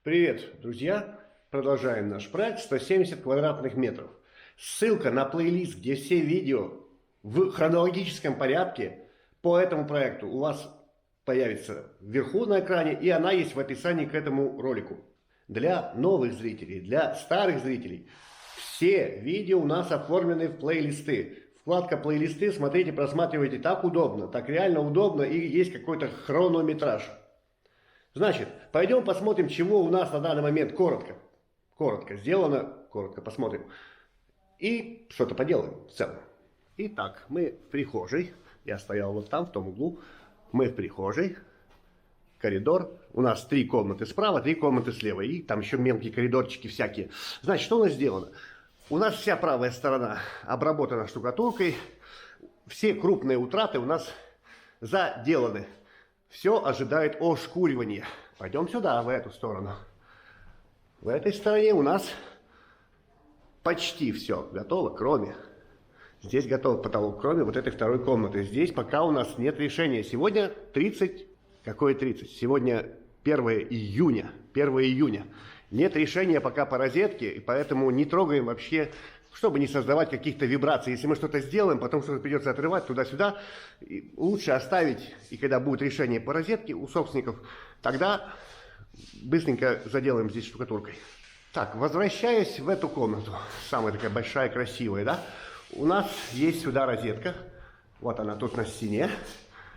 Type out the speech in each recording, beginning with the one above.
Привет, друзья! Продолжаем наш проект 170 квадратных метров. Ссылка на плейлист, где все видео в хронологическом порядке по этому проекту у вас появится вверху на экране, и она есть в описании к этому ролику. Для новых зрителей, для старых зрителей, все видео у нас оформлены в плейлисты. Вкладка плейлисты, смотрите, просматривайте, так удобно, так реально удобно, и есть какой-то хронометраж. Значит, пойдем посмотрим, чего у нас на данный момент коротко сделано, коротко посмотрим. И что-то поделаем в целом. Итак, мы в прихожей. Я стоял вот там, в том углу. Мы в прихожей. Коридор. У нас 3 комнаты справа, 3 комнаты слева. И там еще мелкие коридорчики всякие. Значит, что у нас сделано? У нас вся правая сторона обработана штукатуркой. Все крупные утраты у нас заделаны. Все ожидает ошкуривания. Пойдем сюда, в эту сторону. В этой стороне у нас почти все готово, кроме... Здесь готов потолок, кроме вот этой второй комнаты. Здесь пока у нас нет решения. Сегодня 30... Какое 30? Сегодня 1 июня. 1 июня. Нет решения пока по розетке, и поэтому не трогаем вообще, чтобы не создавать каких-то вибраций. Если мы что-то сделаем, потом что-то придется отрывать туда-сюда, лучше оставить, и когда будет решение по розетке у собственников, тогда быстренько заделаем здесь штукатуркой. Так, возвращаясь в эту комнату, самая такая большая, красивая, да, у нас есть сюда розетка, вот она тут на стене,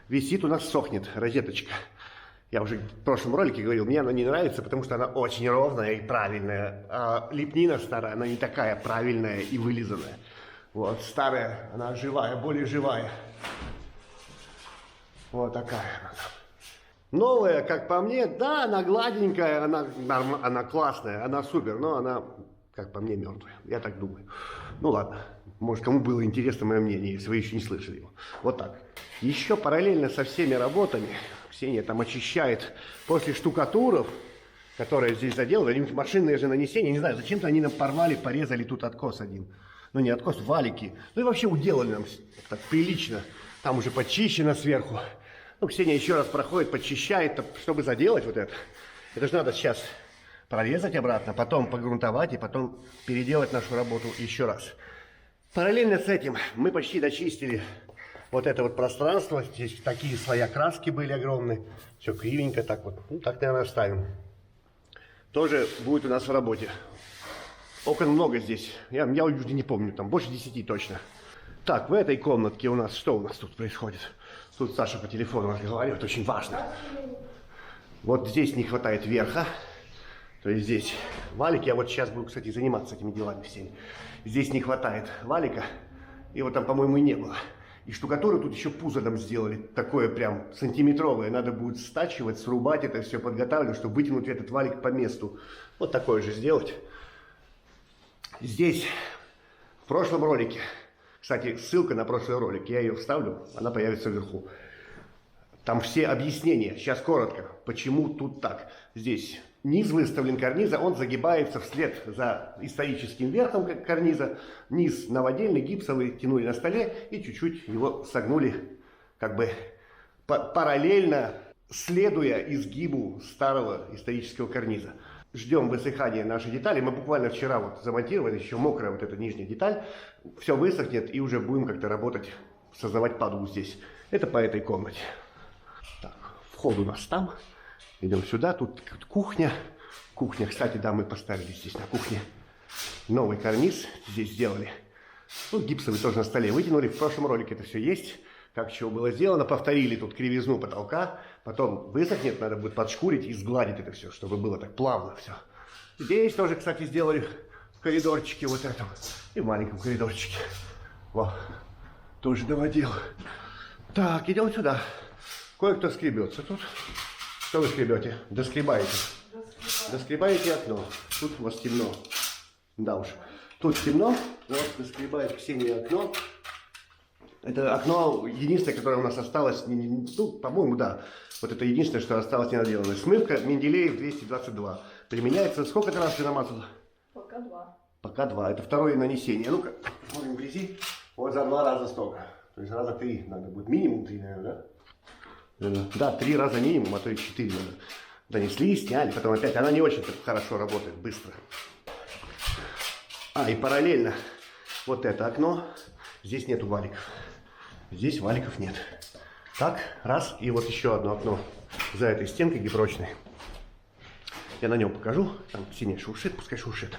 висит у нас, сохнет розеточка. Я уже в прошлом ролике говорил, мне она не нравится, потому что она очень ровная и правильная. А лепнина старая, она не такая правильная и вылизанная. Вот, старая, она живая, более живая. Вот такая она. Новая, как по мне, да, она гладенькая, она классная, она супер, но она, как по мне, мертвая. Я так думаю. Ну ладно, может, кому было интересно мое мнение, если вы еще не слышали его. Вот так. Еще параллельно со всеми работами... Ксения там очищает после штукатуров, которые здесь заделаны, машинные же нанесения, не знаю, зачем-то они нам порвали, порезали тут откос один. Ну не откос, валики. Ну и вообще уделали нам так прилично. Там уже почищено сверху. Ну, Ксения еще раз проходит, подчищает, чтобы заделать вот это. Это же надо сейчас прорезать обратно, потом погрунтовать и потом переделать нашу работу еще раз. Параллельно с этим мы почти дочистили вот это вот пространство. Здесь такие слоя краски были огромные. Все кривенько так вот. Ну, так, наверное, оставим. Тоже будет у нас в работе. Окон много здесь. Я уже не помню, там больше 10 точно. Так, в этой комнатке у нас, что у нас тут происходит? Тут Саша по телефону разговаривает, очень важно. Вот здесь не хватает верха. То есть здесь валик. Я вот сейчас буду, кстати, заниматься этими делами всеми. Здесь не хватает валика. И вот там, по-моему, и не было. И штукатуру тут еще пузо сделали, такое прям сантиметровое. Надо будет стачивать, срубать это все, подготавливать, чтобы вытянуть этот валик по месту. Вот такое же сделать. Здесь, в прошлом ролике, кстати, ссылка на прошлый ролик, я ее вставлю, она появится вверху. Там все объяснения, сейчас коротко, почему тут так. Здесь низ выставлен карниза, он загибается вслед за историческим верхом карниза. Низ новодельный, гипсовый, тянули на столе и чуть-чуть его согнули, как бы параллельно, следуя изгибу старого исторического карниза. Ждем высыхания нашей детали. Мы буквально вчера вот замонтировали, еще мокрая вот эта нижняя деталь. Все высохнет и уже будем как-то работать, создавать подушку здесь. Это по этой комнате. Так, вход у нас там. Идем сюда, тут кухня. Кухня, кстати, да, мы поставили здесь на кухне новый карниз. Здесь сделали. Ну, гипсовый тоже на столе вытянули. В прошлом ролике это все есть. Как чего было сделано. Повторили тут кривизну потолка. Потом высохнет, надо будет подшкурить и сгладить это все, чтобы было так плавно все. Здесь тоже, кстати, сделали в коридорчике вот этом. И в маленьком коридорчике. Во, тоже доводил. Так, идем сюда. Кое-кто скребется тут. Что вы скребете? Доскребаете. Доскребаете окно. Тут у вас темно. Да уж. Тут темно. Вот доскребает Ксения окно. Это окно единственное, которое у нас осталось. Ну, по-моему, да. Вот это единственное, что осталось недоделанное. Смывка Менделеев 222. Применяется. Сколько ты раз ты намазала? Пока 2. Пока 2. Это второе нанесение. Ну-ка, смотрим вблизи. Вот за 2 раза столько. То есть раза 3 надо будет. Минимум 3, наверное, да? Да, 3 раза минимум, а то и 4 надо. Донесли, сняли, потом опять. Она не очень хорошо работает, быстро. И параллельно вот это окно. Здесь нету валиков. Здесь валиков нет. Так, раз, и вот еще одно окно за этой стенкой гипрочной. Я на нем покажу. Там синий шуршит, пускай шуршит.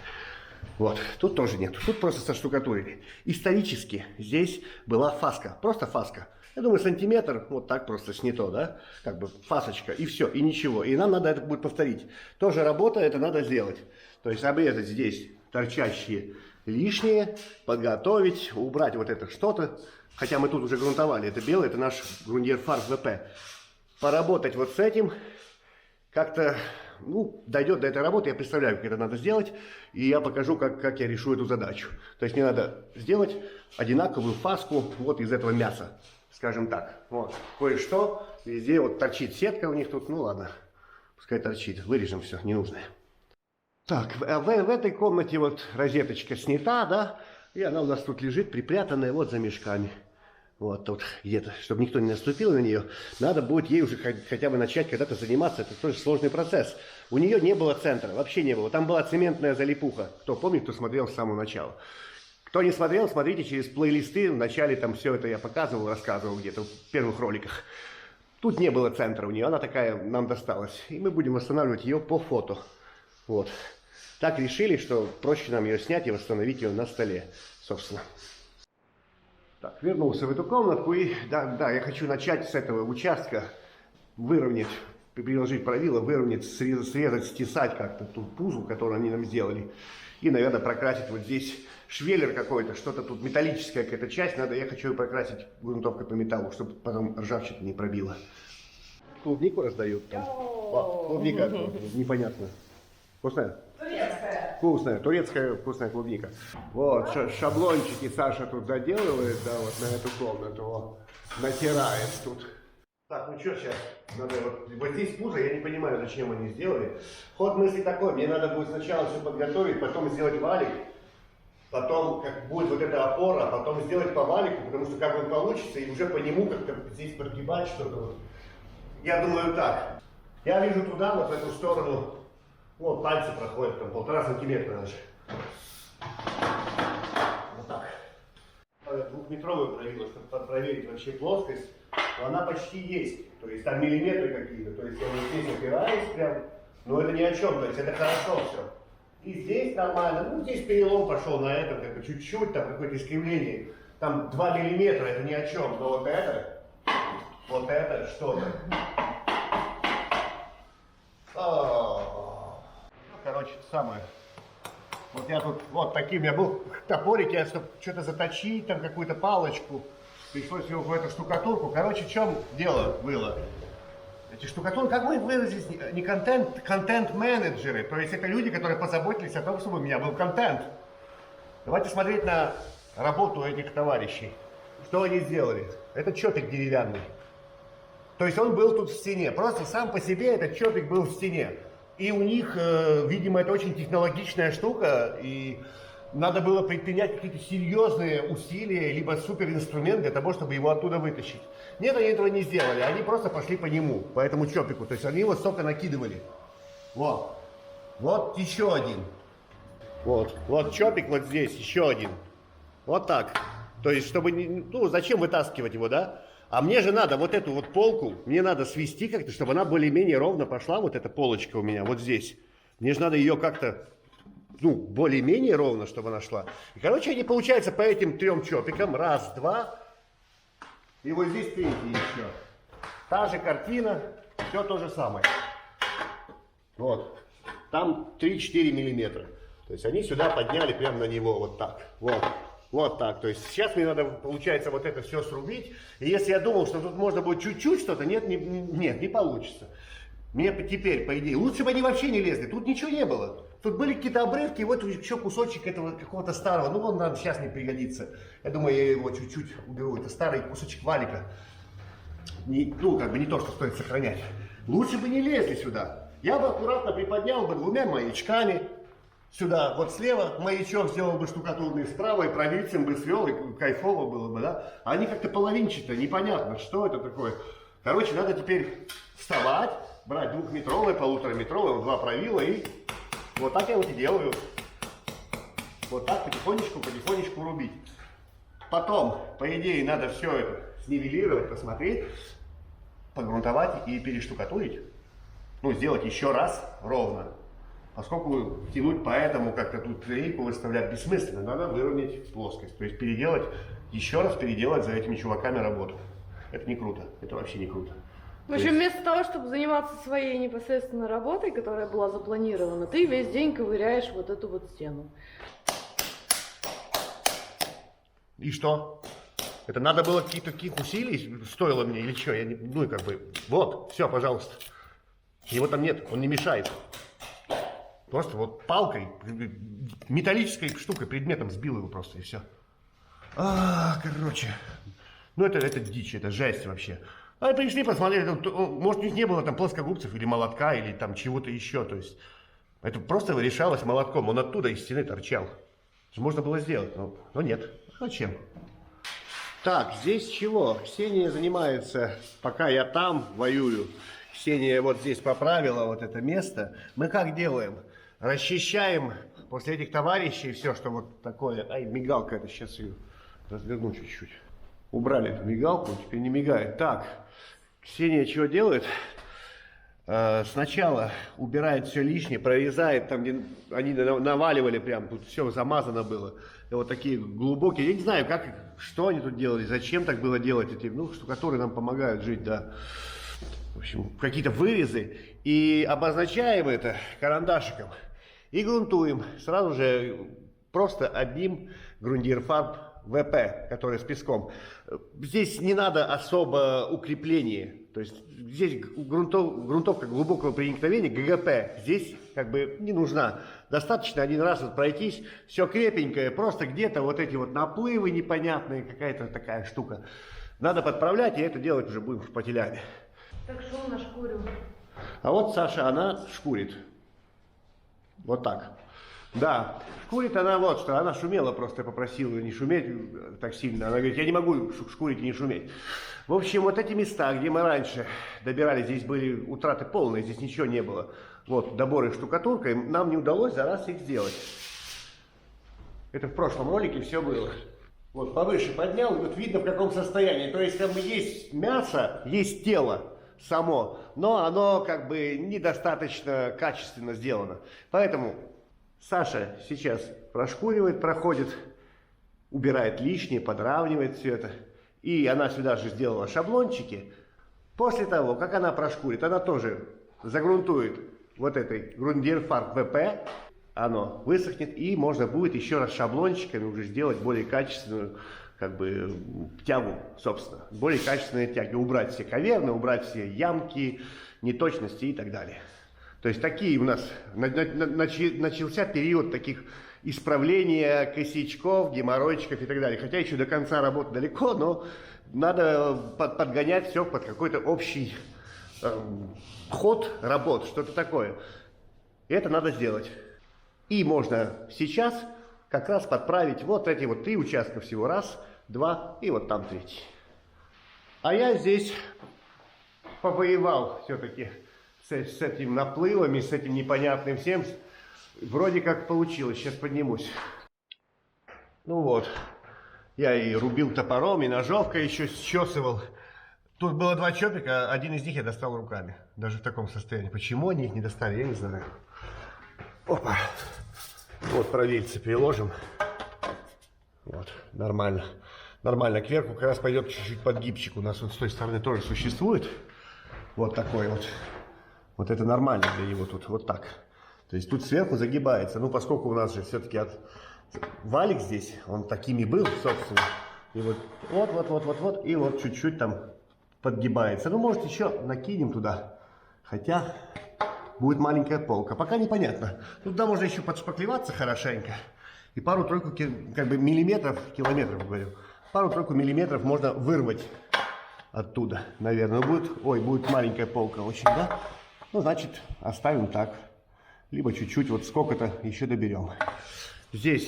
Вот, тут тоже нет. Тут просто соштукатурили. Исторически здесь была фаска. Просто фаска. Я думаю, сантиметр, вот так просто снято, да? Как бы фасочка, и все, и ничего. И нам надо это будет повторить. Тоже работа, это надо сделать. То есть обрезать здесь торчащие лишние, подготовить, убрать вот это что-то. Хотя мы тут уже грунтовали. Это белый, это наш грундир фарс ВП. Поработать вот с этим. Как-то, ну, дойдет до этой работы, я представляю, как это надо сделать, и я покажу, как я решу эту задачу. То есть мне надо сделать одинаковую фаску вот из этого мяса, скажем так. Вот, кое-что, везде вот торчит сетка у них тут, ну ладно, пускай торчит, вырежем все ненужное. Так, в этой комнате вот розеточка снята, да, и она у нас тут лежит, припрятанная вот за мешками. Вот тут где-то, чтобы никто не наступил на нее, надо будет ей уже хотя бы начать когда-то заниматься. Это тоже сложный процесс. У нее не было центра, вообще не было. Там была цементная залипуха. Кто помнит, кто смотрел с самого начала. Кто не смотрел, смотрите через плейлисты. В начале там все это я показывал, рассказывал где-то в первых роликах. Тут не было центра у нее, она такая нам досталась. И мы будем восстанавливать ее по фото. Вот. Так решили, что проще нам ее снять и восстановить ее на столе, собственно. Так, вернулся в эту комнатку и, да, я хочу начать с этого участка, выровнять, приложить правило, выровнять, срезать, стесать как-то ту пузу, которую они нам сделали. И, наверное, прокрасить вот здесь швеллер какой-то, что-то тут металлическая какая-то часть, я хочу ее прокрасить грунтовкой по металлу, чтобы потом ржавчина не пробила. Клубнику раздают там. Клубника, непонятно. Вкусная? Турецкая. Вкусная, турецкая вкусная клубника. Вот, шаблончики Саша тут заделывает, да, вот на эту комнату, вот, натирает тут. Так, ну что сейчас, надо вот здесь пузо, я не понимаю, зачем они сделали. Ход мысли такой, мне надо будет сначала все подготовить, потом сделать валик, потом как будет вот эта опора, потом сделать по валику, потому что как он получится, и уже по нему как-то здесь прогибать что-то. Я думаю так, я вижу туда, вот в эту сторону. Вот, пальцы проходят, там 1,5 сантиметра даже. Вот так. 2-метровую правило, чтобы проверить вообще плоскость. Но она почти есть. То есть там миллиметры какие-то. То есть я вот здесь опираюсь прям. Но это ни о чем. То есть это хорошо все. И здесь нормально. Ну, здесь перелом пошел на этом, как бы чуть-чуть, там какое-то искривление. Там 2 миллиметра, это ни о чем. Но вот это что-то. Короче, самое. Вот я тут, вот таким, я был топорик, я, чтобы что-то заточить, там какую-то палочку, пришлось его в эту штукатурку. Короче, в чем дело было? Эти штукатурки, как мы выразились, не контент-менеджеры, то есть это люди, которые позаботились о том, чтобы у меня был контент. Давайте смотреть на работу этих товарищей. Что они сделали? Это чопик деревянный. То есть он был тут в стене, просто сам по себе этот чопик был в стене. И у них, видимо, это очень технологичная штука, и надо было предпринять какие-то серьезные усилия, либо суперинструмент для того, чтобы его оттуда вытащить. Нет, они этого не сделали, они просто пошли по нему, по этому чопику, то есть они его столько накидывали. Вот, вот еще один. Вот чопик вот здесь, еще один. Вот так. То есть, чтобы, ну, зачем вытаскивать его, да? А мне же надо вот эту вот полку, мне надо свести как-то, чтобы она более-менее ровно пошла, вот эта полочка у меня, вот здесь. Мне же надо ее как-то, ну, более-менее ровно, чтобы она шла. И, короче, они, получается, по этим 3 чопикам, раз, два, и вот здесь 3 еще. Та же картина, все то же самое. Вот, там 3-4 миллиметра. То есть они сюда подняли прямо на него, вот так, вот. Вот так, то есть сейчас мне надо, получается, вот это все срубить. И если я думал, что тут можно будет чуть-чуть что-то, нет, не получится. Мне теперь, по идее, лучше бы они вообще не лезли, тут ничего не было. Тут были какие-то обрывки, вот еще кусочек этого какого-то старого, ну он нам сейчас не пригодится. Я думаю, я его чуть-чуть уберу, это старый кусочек валика. Ну, как бы не то, что стоит сохранять. Лучше бы не лезли сюда. Я бы аккуратно приподнял бы 2 маячками. Сюда, вот слева маячок сделал бы штукатурный, справа и провидцем бы свел, и кайфово было бы, да? А они как-то половинчато, непонятно, что это такое. Короче, надо теперь вставать, брать двухметровый, полутораметровый, вот 2 провила, и вот так я вот и делаю. Вот так потихонечку рубить. Потом, по идее, надо все это снивелировать, посмотреть, погрунтовать и перештукатурить. Ну, сделать еще раз ровно. Поскольку тянуть поэтому как-то тут рейку выставлять бессмысленно, надо выровнять плоскость. То есть переделать, еще раз переделать за этими чуваками работу. Это не круто, это вообще не круто. В общем, вместо того, чтобы заниматься своей непосредственно работой, которая была запланирована, ты весь день ковыряешь вот эту вот стену. И что? Это надо было каких усилий стоило мне или что? Я не, ну и как бы, вот, все, пожалуйста. Его там нет, он не мешает. Просто вот палкой, металлической штукой, предметом сбил его просто, и все. Короче. Ну это дичь, это жесть вообще. А пришли посмотреть, может у них не было там плоскогубцев или молотка, или там чего-то еще. То есть это просто решалось молотком, он оттуда из стены торчал. Можно было сделать, но нет. Зачем? Так, здесь чего? Ксения занимается, пока я там воюю. Ксения вот здесь поправила вот это место. Мы как делаем? Расчищаем после этих товарищей все, что вот такое. Ай, мигалка, это сейчас ее разверну чуть-чуть. Убрали эту мигалку, теперь не мигает. Так, Ксения чего делает? Сначала убирает все лишнее, прорезает там, где они наваливали прям, тут все замазано было. И вот такие глубокие, я не знаю, что они тут делали, зачем так было делать эти, ну, штукатуры нам помогают жить, да. В общем, какие-то вырезы. И обозначаем это карандашиком. И грунтуем сразу же просто одним грундирфарб ВП, который с песком. Здесь не надо особо укрепления. То есть здесь грунтовка глубокого проникновения, ГГП, здесь как бы не нужна. Достаточно один раз вот пройтись, все крепенькое, просто где-то вот эти вот наплывы непонятные, какая-то такая штука. Надо подправлять, и это делать уже будем шпателями. Так что нашкурим? А вот Саша, она шкурит. Вот так. Да, шкурит она вот что, она шумела просто, я попросил ее не шуметь так сильно. Она говорит, я не могу шкурить и не шуметь. В общем, вот эти места, где мы раньше добирали, здесь были утраты полные, здесь ничего не было. Вот, доборы штукатуркой, нам не удалось за раз их сделать. Это в прошлом ролике все было. Вот, повыше поднял, и вот видно в каком состоянии. То есть, как бы есть мясо, есть тело само, но оно как бы недостаточно качественно сделано. Поэтому Саша сейчас прошкуривает, проходит, убирает лишнее, подравнивает все это. И она сюда же сделала шаблончики. После того, как она прошкурит, она тоже загрунтует вот этой грундирфарб ВП. Оно высохнет, и можно будет еще раз шаблончиками уже сделать более качественную как бы тягу, собственно. Более качественные тяги. Убрать все каверны, убрать все ямки, неточности и так далее. То есть такие у нас начался период таких исправления косячков, геморройчиков и так далее. Хотя еще до конца работы далеко, но надо подгонять все под какой-то общий ход работ, что-то такое. И это надо сделать. И можно сейчас как раз подправить вот эти вот 3 участка всего. Раз, 2 и вот там 3. А я здесь повоевал все-таки с этими наплывами, с этим непонятным всем. Вроде как получилось. Сейчас поднимусь. Ну вот. Я и рубил топором, и ножовкой еще счесывал. Тут было 2 чопика, один из них я достал руками. Даже в таком состоянии. Почему они их не достали, я не знаю. Опа. Вот провильцы приложим. Вот, нормально. Нормально. Кверху как раз пойдет чуть-чуть подгибчик. У нас вот с той стороны тоже существует. Вот такой вот. Вот это нормально для него тут. Вот так. То есть тут сверху загибается. Ну, поскольку у нас же все-таки валик здесь, он такими был, собственно. И вот, вот. И вот чуть-чуть там подгибается. Ну, может, еще накинем туда. Хотя будет маленькая полка. Пока непонятно. Туда можно еще подшпаклеваться хорошенько. И пару-тройку как бы миллиметров, километров, говорю. Пару-тройку миллиметров можно вырвать оттуда, наверное. Будет маленькая полка очень, да? Ну, значит, оставим так. Либо чуть-чуть, вот сколько-то еще доберем. Здесь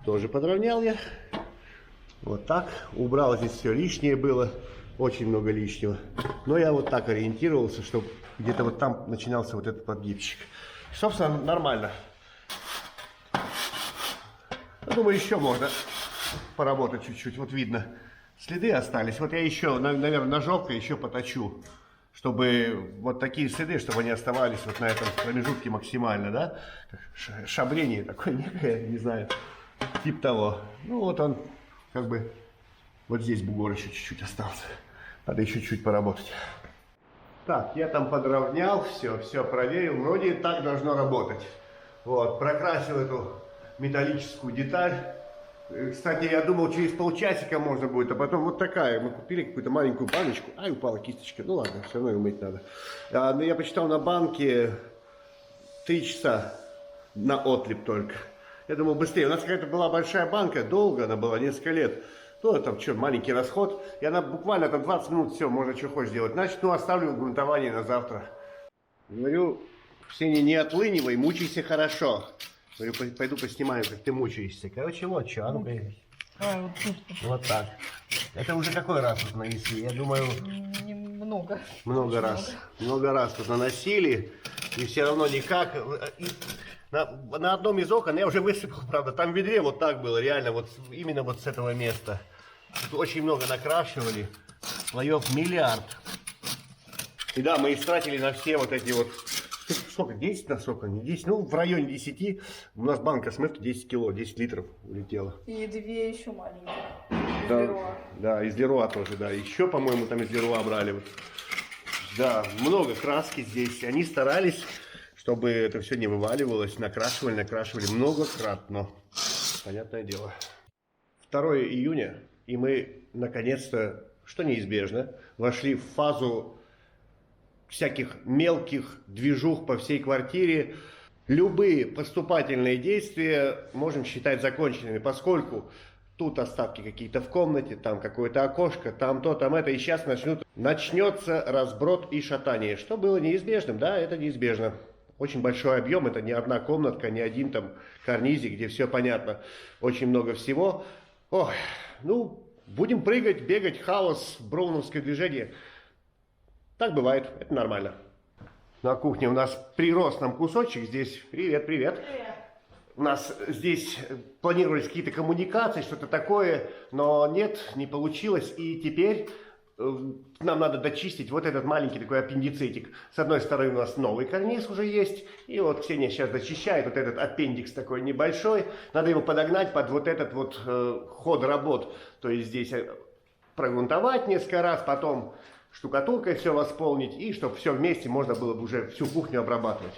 тоже подровнял я. Вот так. Убрал здесь все лишнее было. Очень много лишнего. Но я вот так ориентировался, чтобы где-то вот там начинался вот этот подгибчик. Собственно, нормально. Я думаю, еще можно поработать чуть-чуть. Вот видно, следы остались. Вот я еще, наверное, ножовкой еще поточу, чтобы вот такие следы, чтобы они оставались вот на этом промежутке максимально, да? Шабление такое некое, не знаю, тип того. Ну вот он, как бы, вот здесь бугор еще чуть-чуть остался. Надо еще чуть поработать. Так, я там подровнял, все проверил. Вроде так должно работать. Вот, прокрасил эту металлическую деталь. Кстати, я думал, через полчасика можно будет, а потом вот такая. Мы купили какую-то маленькую баночку. Ай, упала кисточка. Ну ладно, все равно ее мыть надо. Но я почитал на банке 3 часа на отлип только. Я думал, быстрее. У нас какая-то была большая банка, долго она была, несколько лет. Ну, там что, маленький расход. И она буквально там 20 минут, все, можно что хочешь делать. Значит, ну, оставлю грунтование на завтра. Говорю, Ксения, не отлынивай, мучайся хорошо. Говорю, пойду поснимаю, как ты мучаешься. Короче, вот что, а ну вот так. Это уже какой раз тут нанесли? Я думаю... Немного. Много раз. Много раз тут наносили. И все равно никак. И на одном из окон я уже высыпал, правда. Там в ведре вот так было, реально, вот именно вот с этого места. Тут очень много накрашивали. Слоев миллиард. И да, мы истратили на все вот эти вот... Сколько? 10 на сколько? Не 10? Ну, в районе 10. У нас банка смывки 10 кило, 10 литров улетела. И 2 еще маленькие. Да, из Леруа тоже, да. Еще, по-моему, там из Леруа брали. Вот. Да, много краски здесь. Они старались, чтобы это все не вываливалось. Накрашивали многократно. Понятное дело. 2 июня, и мы, наконец-то, что неизбежно, вошли в фазу всяких мелких движух по всей квартире. Любые поступательные действия можем считать законченными, поскольку тут остатки какие-то в комнате, там какое-то окошко, там то, там это, и сейчас начнется разброд и шатание, что было неизбежным, да, это неизбежно. Очень большой объем, это не одна комнатка, не один там карнизик, где все понятно, очень много всего. Ох, ну, будем прыгать, бегать, хаос, броуновское движение. Так бывает, это нормально. На кухне у нас прирос нам кусочек здесь. Привет, привет. Привет. У нас здесь планировались какие-то коммуникации, что-то такое, но нет, не получилось. И теперь нам надо дочистить вот этот маленький такой аппендицитик. С одной стороны у нас новый карниз уже есть. И вот Ксения сейчас дочищает вот этот аппендикс такой небольшой. Надо его подогнать под вот этот вот ход работ. То есть здесь прогрунтовать несколько раз, потом штукатуркой все восполнить, и чтобы все вместе можно было бы уже всю кухню обрабатывать.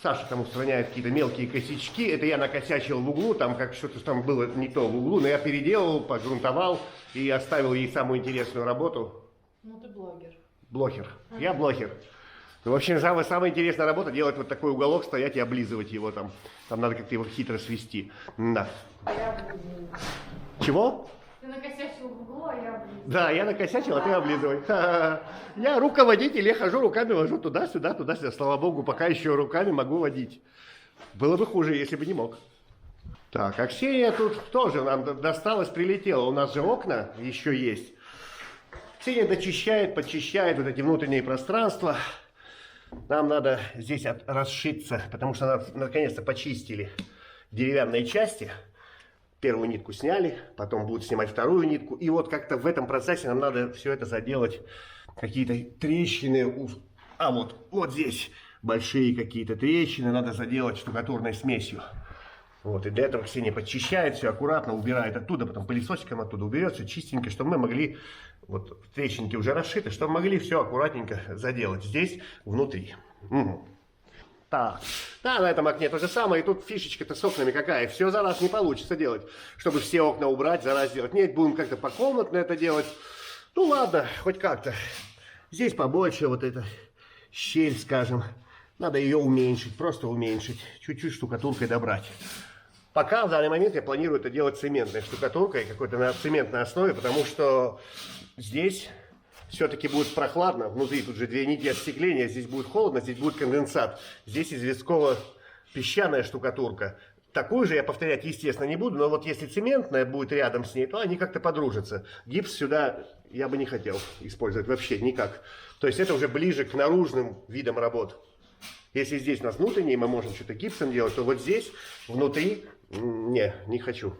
Саша там устраняет какие-то мелкие косячки. Это я накосячил в углу, там как что-то там было не то в углу, но я переделал, погрунтовал и оставил ей самую интересную работу. Ну ты блогер. Блогер. Я блогер. Ну, в общем, самая интересная работа делать вот такой уголок, стоять и облизывать его там. Там надо как-то его хитро свести. Да. А я облизываю. Чего? Ты накосячил в углу, а я облизываю. Да, я накосячил, а ты облизывай. Я руководитель, я хожу руками, вожу туда-сюда, туда-сюда. Слава богу, пока еще руками могу водить. Было бы хуже, если бы не мог. Так, а Ксения тут тоже нам досталось, прилетела. У нас же окна еще есть. Ксения дочищает, подчищает вот эти внутренние пространства. Нам надо здесь расшиться, потому что нас наконец-то почистили деревянные части. Первую нитку сняли, потом будут снимать вторую нитку. И вот как-то в этом процессе нам надо все это заделать. Какие-то трещины. А вот здесь большие какие-то трещины надо заделать штукатурной смесью. Вот, и для этого Ксения подчищает все аккуратно, убирает оттуда, потом пылесосиком оттуда уберет все чистенько, чтобы мы могли, вот трещинки уже расшиты, чтобы могли все аккуратненько заделать здесь, внутри. Угу. Так, да, на этом окне то же самое, и тут фишечка-то с окнами какая, все за раз не получится делать, чтобы все окна убрать, за раз делать. Нет, будем как-то покомнатно это делать. Ну ладно, хоть как-то. Здесь побольше вот эта щель, скажем, надо ее уменьшить, просто уменьшить, чуть-чуть штукатуркой добрать. Пока в данный момент я планирую это делать цементной штукатуркой, какой-то на цементной основе, потому что здесь все-таки будет прохладно. Внутри тут же 2 нити остекления, здесь будет холодно, здесь будет конденсат. Здесь известково-песчаная штукатурка. такую же я повторять, естественно, не буду, но вот если цементная будет рядом с ней, то они как-то подружатся. Гипс сюда я бы не хотел использовать вообще никак. То есть это уже ближе к наружным видам работ. Если здесь у нас внутренние, мы можем что-то гипсом делать, то вот здесь, внутри, не хочу.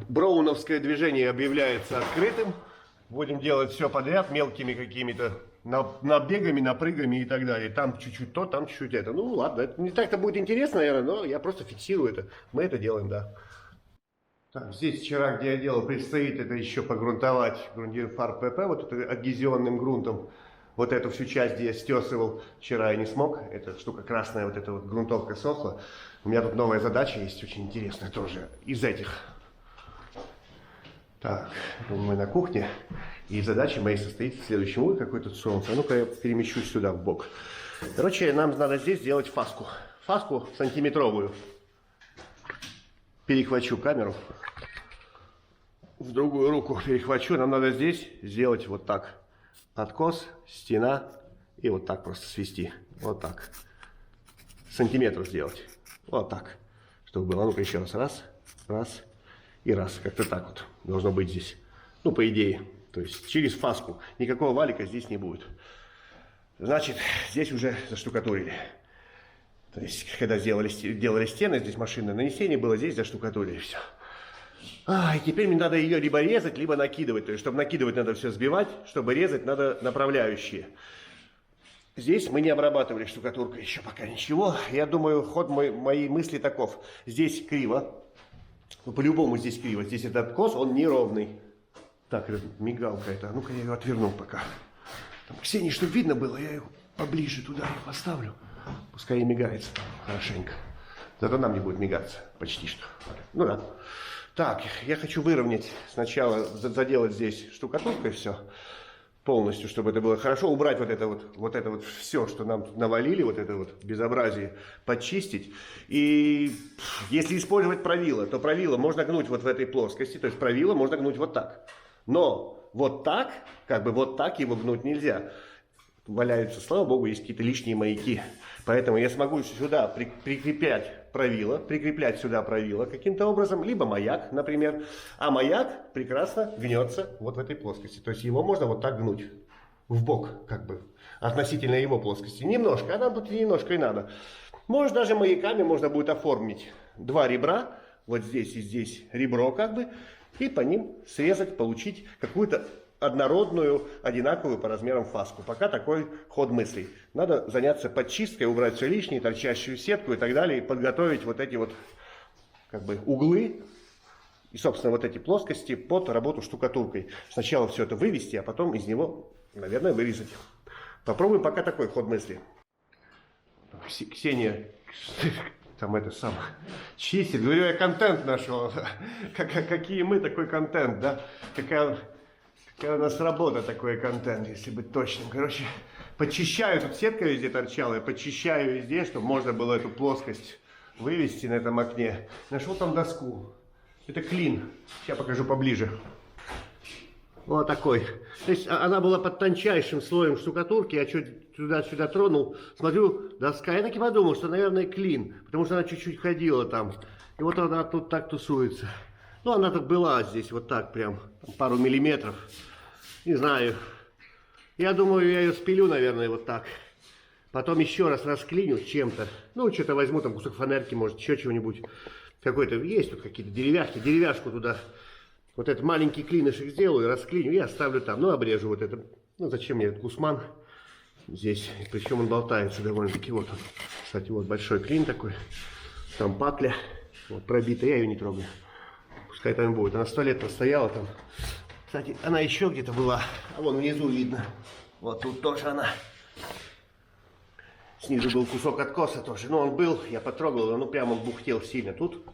Броуновское движение объявляется открытым. Будем делать все подряд, мелкими какими-то набегами, напрыгами и так далее. Там чуть-чуть то, там чуть-чуть это. Ну ладно, это не так-то будет интересно, наверное, но я просто фиксирую это. Мы это делаем, да. Так, здесь вчера, где я делал, предстоит это еще погрунтовать. Грундинфарб ПП, вот это адгезионным грунтом. Вот эту всю часть, где я стесывал, вчера я не смог. Эта штука красная, вот эта вот грунтовка сохла. У меня тут новая задача есть, очень интересная тоже, из этих. Так, мы на кухне. И задача моя состоит в следующем. Ой, какое тут солнце. А ну-ка я перемещусь сюда, в бок. Короче, нам надо здесь сделать фаску. Фаску сантиметровую. Перехвачу камеру. В другую руку перехвачу. Нам надо здесь сделать вот так. Откос, стена. И вот так просто свести. Вот так. Сантиметр сделать. Вот так. Чтобы было. Ну-ка еще раз. Раз, раз и раз. Как-то так вот должно быть здесь. Ну, по идее. То есть через фаску. Никакого валика здесь не будет. Значит, здесь уже заштукатурили. То есть, когда делали стены, здесь машинное нанесение было, здесь заштукатурили все. И теперь мне надо ее либо резать, либо накидывать. То есть, чтобы накидывать, надо все сбивать, чтобы резать, надо направляющие. Здесь мы не обрабатывали штукатуркой еще пока ничего. Я думаю, ход моей мысли таков. Здесь криво. Ну, по-любому здесь криво. Здесь этот откос, он неровный. Так, мигалка это. Ну-ка я ее отверну пока. Там, Ксении, чтобы видно было, я ее поближе туда и поставлю. Пускай и мигается хорошенько. Зато нам не будет мигаться. Почти что. Ну да. Так, я хочу выровнять. Сначала заделать здесь штукатуркой все. Полностью, чтобы это было хорошо. Убрать вот это вот все, что нам тут навалили. Вот это вот безобразие. Почистить. И если использовать правило, то правило можно гнуть вот в этой плоскости. То есть правило можно гнуть вот так. Но вот так, как бы вот так его гнуть нельзя. Валяются, слава богу, есть какие-то лишние маяки. Поэтому я смогу сюда прикреплять сюда правило каким-то образом, либо маяк, например. А маяк прекрасно гнется вот в этой плоскости. То есть его можно вот так гнуть в бок, как бы, относительно его плоскости. Немножко, а нам тут немножко и надо. Может, даже маяками можно будет оформить два ребра, вот здесь и здесь ребро, как бы, и по ним срезать, получить какую-то однородную, одинаковую по размерам фаску. Пока такой ход мыслей. Надо заняться подчисткой, убрать все лишнее, торчащую сетку и так далее, и подготовить вот эти вот как бы углы и, собственно, вот эти плоскости под работу штукатуркой. Сначала все это вывести, а потом из него, наверное, вырезать. Попробуем пока такой ход мысли. Ксения там это самое чистит. Говорю, я контент нашел. Какие мы, такой контент, да? Какая у нас работа, такой контент, если быть точным. Короче, подчищаю, тут сетка везде торчала, я подчищаю везде, чтобы можно было эту плоскость вывести на этом окне. Нашел там доску. Это клин. Сейчас покажу поближе. Вот такой. То есть она была под тончайшим слоем штукатурки, я чуть туда-сюда тронул, смотрю, доска. Я так и подумал, что, наверное, клин, потому что она чуть-чуть ходила там. И вот она тут так тусуется. Ну, она так была здесь, вот так прям, пару миллиметров. Не знаю. Я думаю, я ее спилю, наверное, вот так. Потом еще раз расклиню чем-то. Ну, что-то возьму, там кусок фанерки, может, еще чего-нибудь. Какой-то, есть тут какие-то деревяшки, деревяшку туда. Вот этот маленький клинышек сделаю, расклиню и оставлю там. Ну, обрежу вот это. Ну, зачем мне этот кусман здесь? Причем он болтается довольно-таки. Вот он. Кстати, вот большой клин такой. Там патля. Вот пробита, я ее не трогаю. Пускай там будет. Она 100 лет простояла там. Кстати, она еще где-то была. А вон внизу видно. Вот тут тоже она. Снизу был кусок откоса тоже. Но он был, я потрогал, ну прямо он бухтел сильно. Тут,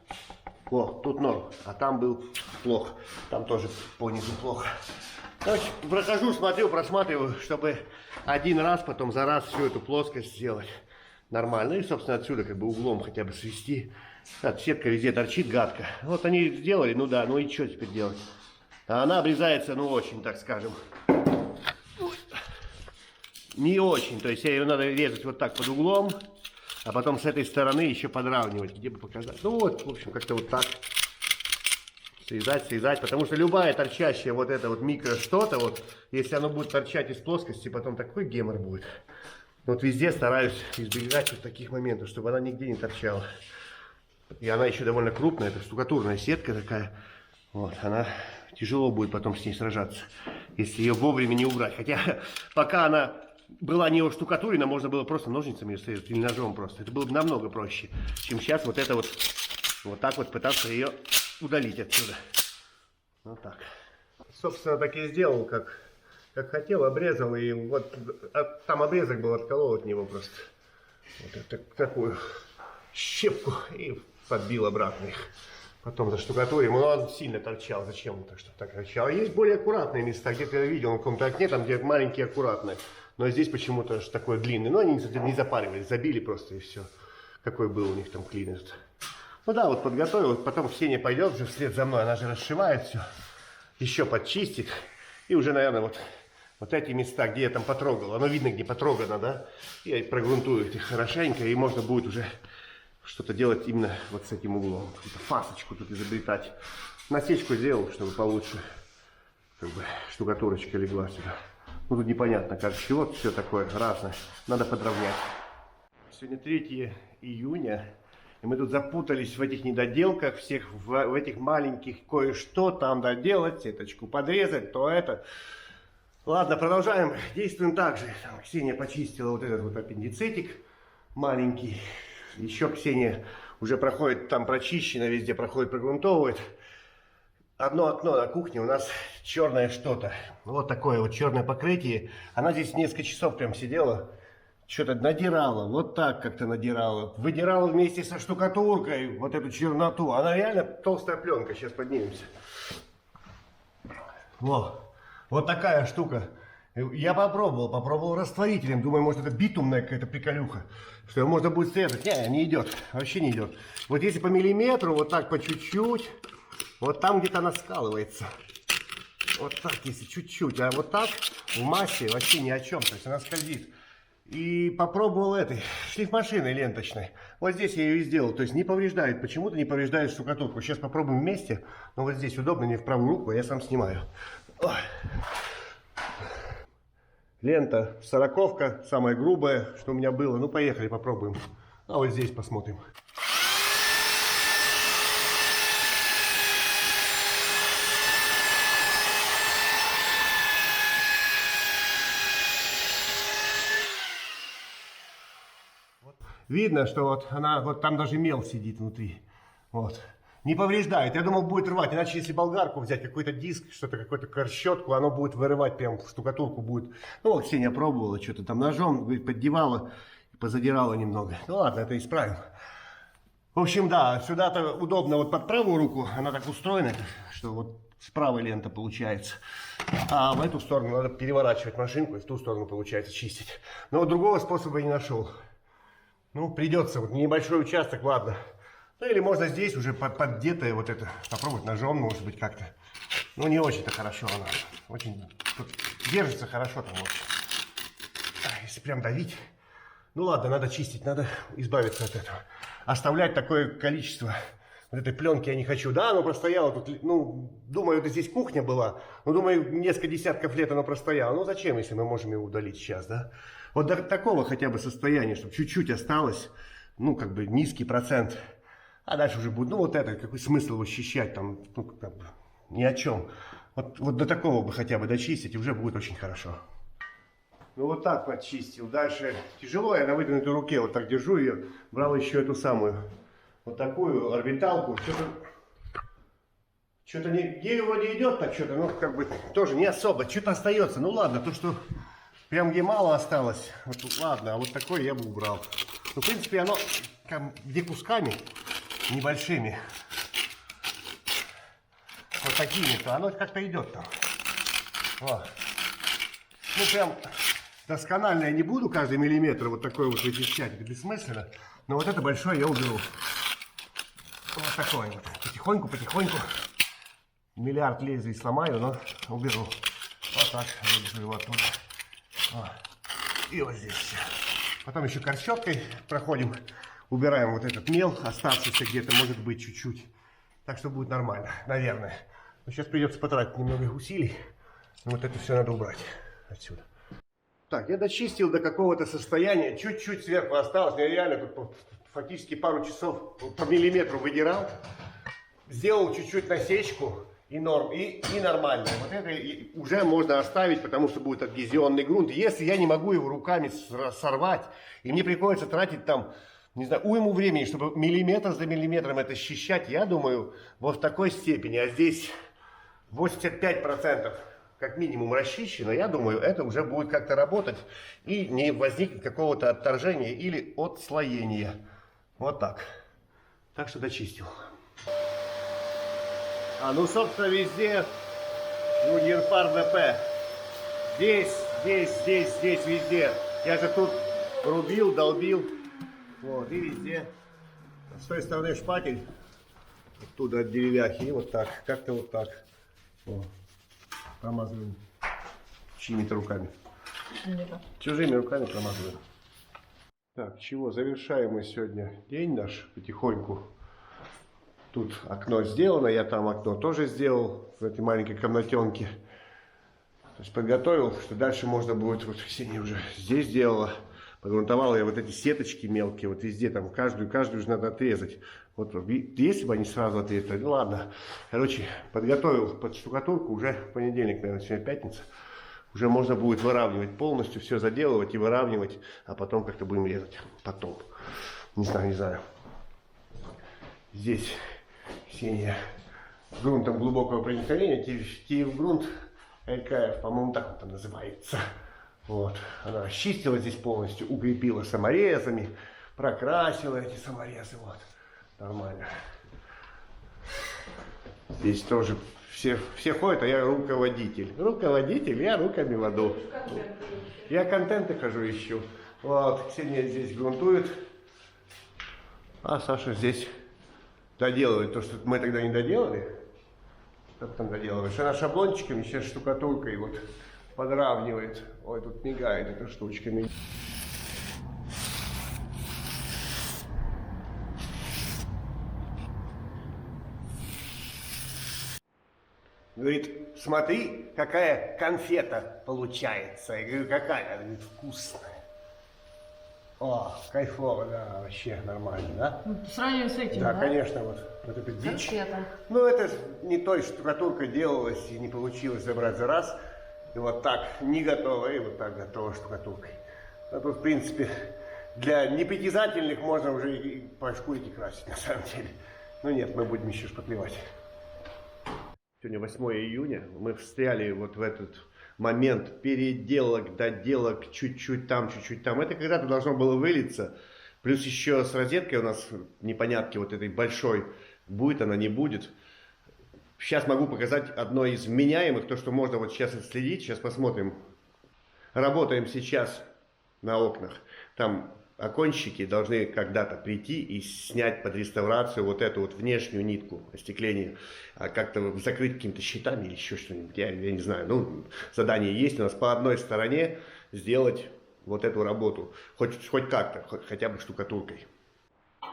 тут норм. А там был плохо. Там тоже по низу плохо. Короче, прохожу, смотрю, просматриваю, чтобы один раз, потом за раз всю эту плоскость сделать нормально. И, собственно, отсюда как бы углом хотя бы свести. Сетка везде торчит гадко. Вот они сделали, ну да, ну и что теперь делать? А она обрезается, ну очень, так скажем. Не очень, то есть ее надо резать вот так под углом. а потом с этой стороны еще подравнивать, где бы показать. Ну вот, в общем, как-то вот так. Срезать, потому что любая торчащая вот это вот микро что-то, вот, если оно будет торчать из плоскости, потом такой гемор будет. Вот везде стараюсь избегать вот таких моментов, чтобы она нигде не торчала. И она еще довольно крупная, это штукатурная сетка такая. Вот, она тяжело будет потом с ней сражаться, если ее вовремя не убрать. Хотя пока она была не штукатурена, можно было просто ножницами ее срезать или ножом просто. Это было бы намного проще, чем сейчас вот это вот так вот пытаться ее удалить отсюда. Вот так. Собственно, так и сделал, как хотел, обрезал. И вот там обрезок был, отколол от него просто. Вот это, такую щепку и подбил обратно их. Потом заштукатурим. Но он сильно торчал. Зачем он так торчал? Есть более аккуратные места. Где-то я видел на каком-то окне, там где маленькие аккуратные. Но здесь почему-то такой длинный. Но они не запаривались, забили просто и все. Какой был у них там клин этот. Ну да, вот подготовил, потом Ксения пойдет уже вслед за мной, она же расшивает все, еще подчистит, и уже, наверное, вот эти места, где я там потрогал, оно видно, где потрогано, да, я прогрунтую их хорошенько, и можно будет уже что-то делать именно вот с этим углом, какую-то фасочку тут изобретать. Насечку сделал, чтобы получше, как бы, штукатурочка легла сюда. Ну тут непонятно, как, чего, все такое разное, надо подровнять. Сегодня 3 июня. И мы тут запутались в этих недоделках, всех в этих маленьких кое-что там доделать, сеточку подрезать, то это. Ладно, продолжаем, действуем так же. Там Ксения почистила вот этот вот аппендицитик маленький. Еще Ксения уже проходит, там прочищено, везде проходит, прогрунтовывает. Одно окно на кухне у нас черное что-то. Вот такое вот черное покрытие. Она здесь несколько часов прям сидела. Что-то надирала, вот так как-то надирала. Выдирала вместе со штукатуркой вот эту черноту. Она реально толстая пленка. Сейчас поднимемся. Вот такая штука. Я попробовал растворителем. Думаю, может это битумная какая-то приколюха. Что его можно будет срезать. Не идет. Вообще не идет. Вот если по миллиметру, вот так по чуть-чуть. Вот там где-то она скалывается. Вот так, если чуть-чуть. А вот так в массе вообще ни о чем. То есть она скользит. И попробовал этой шлифмашиной ленточной. Вот здесь я ее и сделал. То есть не повреждает. Почему-то не повреждает штукатурку. Сейчас попробуем вместе. Но вот здесь удобно, не в правую руку, а я сам снимаю. Ой. Лента 40-ка, самая грубая, что у меня было. Ну, поехали, попробуем. А вот здесь посмотрим. Видно, что вот она, вот там даже мел сидит внутри. Вот. Не повреждает. Я думал, будет рвать. Иначе, если болгарку взять, какой-то диск, что-то, какую-то корщетку, оно будет вырывать прям в штукатурку будет. Ну, вот Ксения пробовала, что-то там ножом, говорит, поддевала, позадирала немного. Ну, ладно, это исправим. В общем, да, сюда-то удобно вот под правую руку. Она так устроена, что вот с правой лента получается. А в эту сторону надо переворачивать машинку, и в ту сторону получается чистить. Но вот другого способа я не нашел. Ну, придется, вот небольшой участок, ладно. Ну, или можно здесь уже поддетое вот это, попробовать ножом, может быть, как-то. Ну, не очень-то хорошо она. Очень, держится хорошо там вот. Если прям давить. Ну, ладно, надо чистить, надо избавиться от этого. Оставлять такое количество вот этой пленки я не хочу. Да, оно простояло тут, ну, думаю, это здесь кухня была. Ну, думаю, несколько десятков лет оно простояло. Ну, зачем, если мы можем его удалить сейчас, да? Вот до такого хотя бы состояния, чтобы чуть-чуть осталось, ну, как бы низкий процент. А дальше уже будет, ну, вот это, какой смысл его счищать, там, ну, как бы, ни о чем. Вот до такого бы хотя бы дочистить, и уже будет очень хорошо. Ну, вот так подчистил. Дальше тяжело, я на вытянутой руке вот так держу ее. Брал еще эту самую, вот такую орбиталку. Что-то ей вроде идет так что-то, ну, как бы, тоже не особо. Что-то остается, ну, ладно, то, что... Прям где мало осталось, вот, ладно, а вот такое я бы убрал. Ну, в принципе, оно где кусками небольшими, вот такими, то оно как-то идет там. Вот. Ну, прям досконально я не буду каждый миллиметр вот такой вот вычищать, это бессмысленно. Но вот это большое я уберу. Вот такое вот, потихоньку. Миллиард лезвий сломаю, но уберу. Вот так вырежу его оттуда. И вот здесь все. Потом еще корчеткой проходим. Убираем вот этот мел, оставшийся где-то, может быть, чуть-чуть. Так что будет нормально, наверное. Но сейчас придется потратить немного усилий. Но вот это все надо убрать отсюда. Так, я дочистил до какого-то состояния. Чуть-чуть сверху осталось. Я реально тут фактически пару часов по миллиметру выдирал. Сделал чуть-чуть насечку. И нормально. Вот это уже можно оставить, потому что будет адгезионный грунт. Если я не могу его руками сорвать, и мне приходится тратить там, не знаю, уйму времени, чтобы миллиметр за миллиметром это счищать, я думаю, вот в такой степени. А здесь 85% как минимум расчищено, я думаю, это уже будет как-то работать и не возникнет какого-то отторжения или отслоения. Вот так. Так что дочистил. А ну, собственно, везде Юнирфар ВП. Здесь, везде. Я же тут рубил, долбил. Вот, и везде. С той стороны шпатель. Оттуда от деревяхи. И вот так. Как-то вот так. О, промазываем. Чьими-то руками. Чужими руками промазываем. Так, чего? Завершаем мы сегодня день наш потихоньку. Тут окно сделано, я там окно тоже сделал в этой маленькой комнатенке. То есть подготовил, что дальше можно будет, вот Ксения уже здесь сделала. Погрунтовал я вот эти сеточки мелкие, вот везде там, каждую же надо отрезать. Вот если бы они сразу отрезали, ну ладно. Короче, подготовил под штукатурку, уже в понедельник, наверное, сегодня пятница. Уже можно будет выравнивать полностью, все заделывать и выравнивать, а потом как-то будем резать. Потом. Не знаю. Здесь Ксения грунтом глубокого проникновения, Киевгрунт ЛКФ, по-моему, так вот он называется. Вот. Она расчистила здесь полностью, укрепила саморезами, прокрасила эти саморезы. Вот. Нормально. Здесь тоже все ходят, а я руководитель. Руководитель, я руками воду. Я контенты хожу, ищу. Вот, Ксения здесь грунтует, а Саша здесь доделывает то, что мы тогда не доделали. Как там доделываешь? Она шаблончиками, сейчас штукатуркой вот подравнивает. Ой, тут мигает эта штучками. Говорит, смотри, какая конфета получается. Я говорю, какая? Она говорит, вкусная. О, кайфово, да, вообще нормально, да? Ну, по сравнению с этим, да? Конечно, вот эта дичь. Конфета. Ну, это не той штукатурка делалась и не получилось забрать за раз. И вот так не готово, и вот так готово штукатуркой. А тут, в принципе, для непритязательных можно уже и по шкурике красить, на самом деле. Но нет, мы будем еще шпаклевать. Сегодня 8 июня, мы встряли вот в этот момент переделок, доделок, чуть-чуть там. Это когда-то должно было вылиться. Плюс еще с розеткой у нас непонятки вот этой большой, будет она, не будет. Сейчас могу показать одно из меняемых, то, что можно вот сейчас отследить. Сейчас посмотрим. Работаем сейчас на окнах. Там окончики должны когда-то прийти и снять под реставрацию вот эту вот внешнюю нитку остекления, а как-то закрыть какими-то щитами или еще что-нибудь, я не знаю. Ну, задание есть у нас по одной стороне сделать вот эту работу, хоть как-то, хотя бы штукатуркой.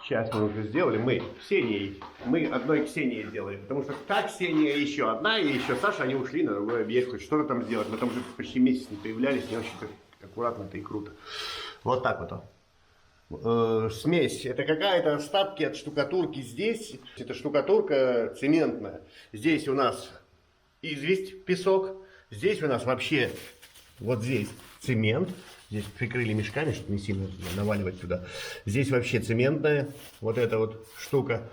Сейчас мы уже сделали, мы одной Ксении сделали, потому что та Ксения еще одна, и еще Саша, они ушли на другой объект, хоть что-то там сделать, мы там уже почти месяц не появлялись, не очень аккуратно-то и круто. Вот так вот. Смесь. Это какая-то остатки от штукатурки здесь. Это штукатурка цементная. Здесь у нас известь, песок. Здесь у нас вообще вот здесь цемент. Здесь прикрыли мешками, чтобы не сильно наваливать туда. Здесь вообще цементная вот эта вот штука.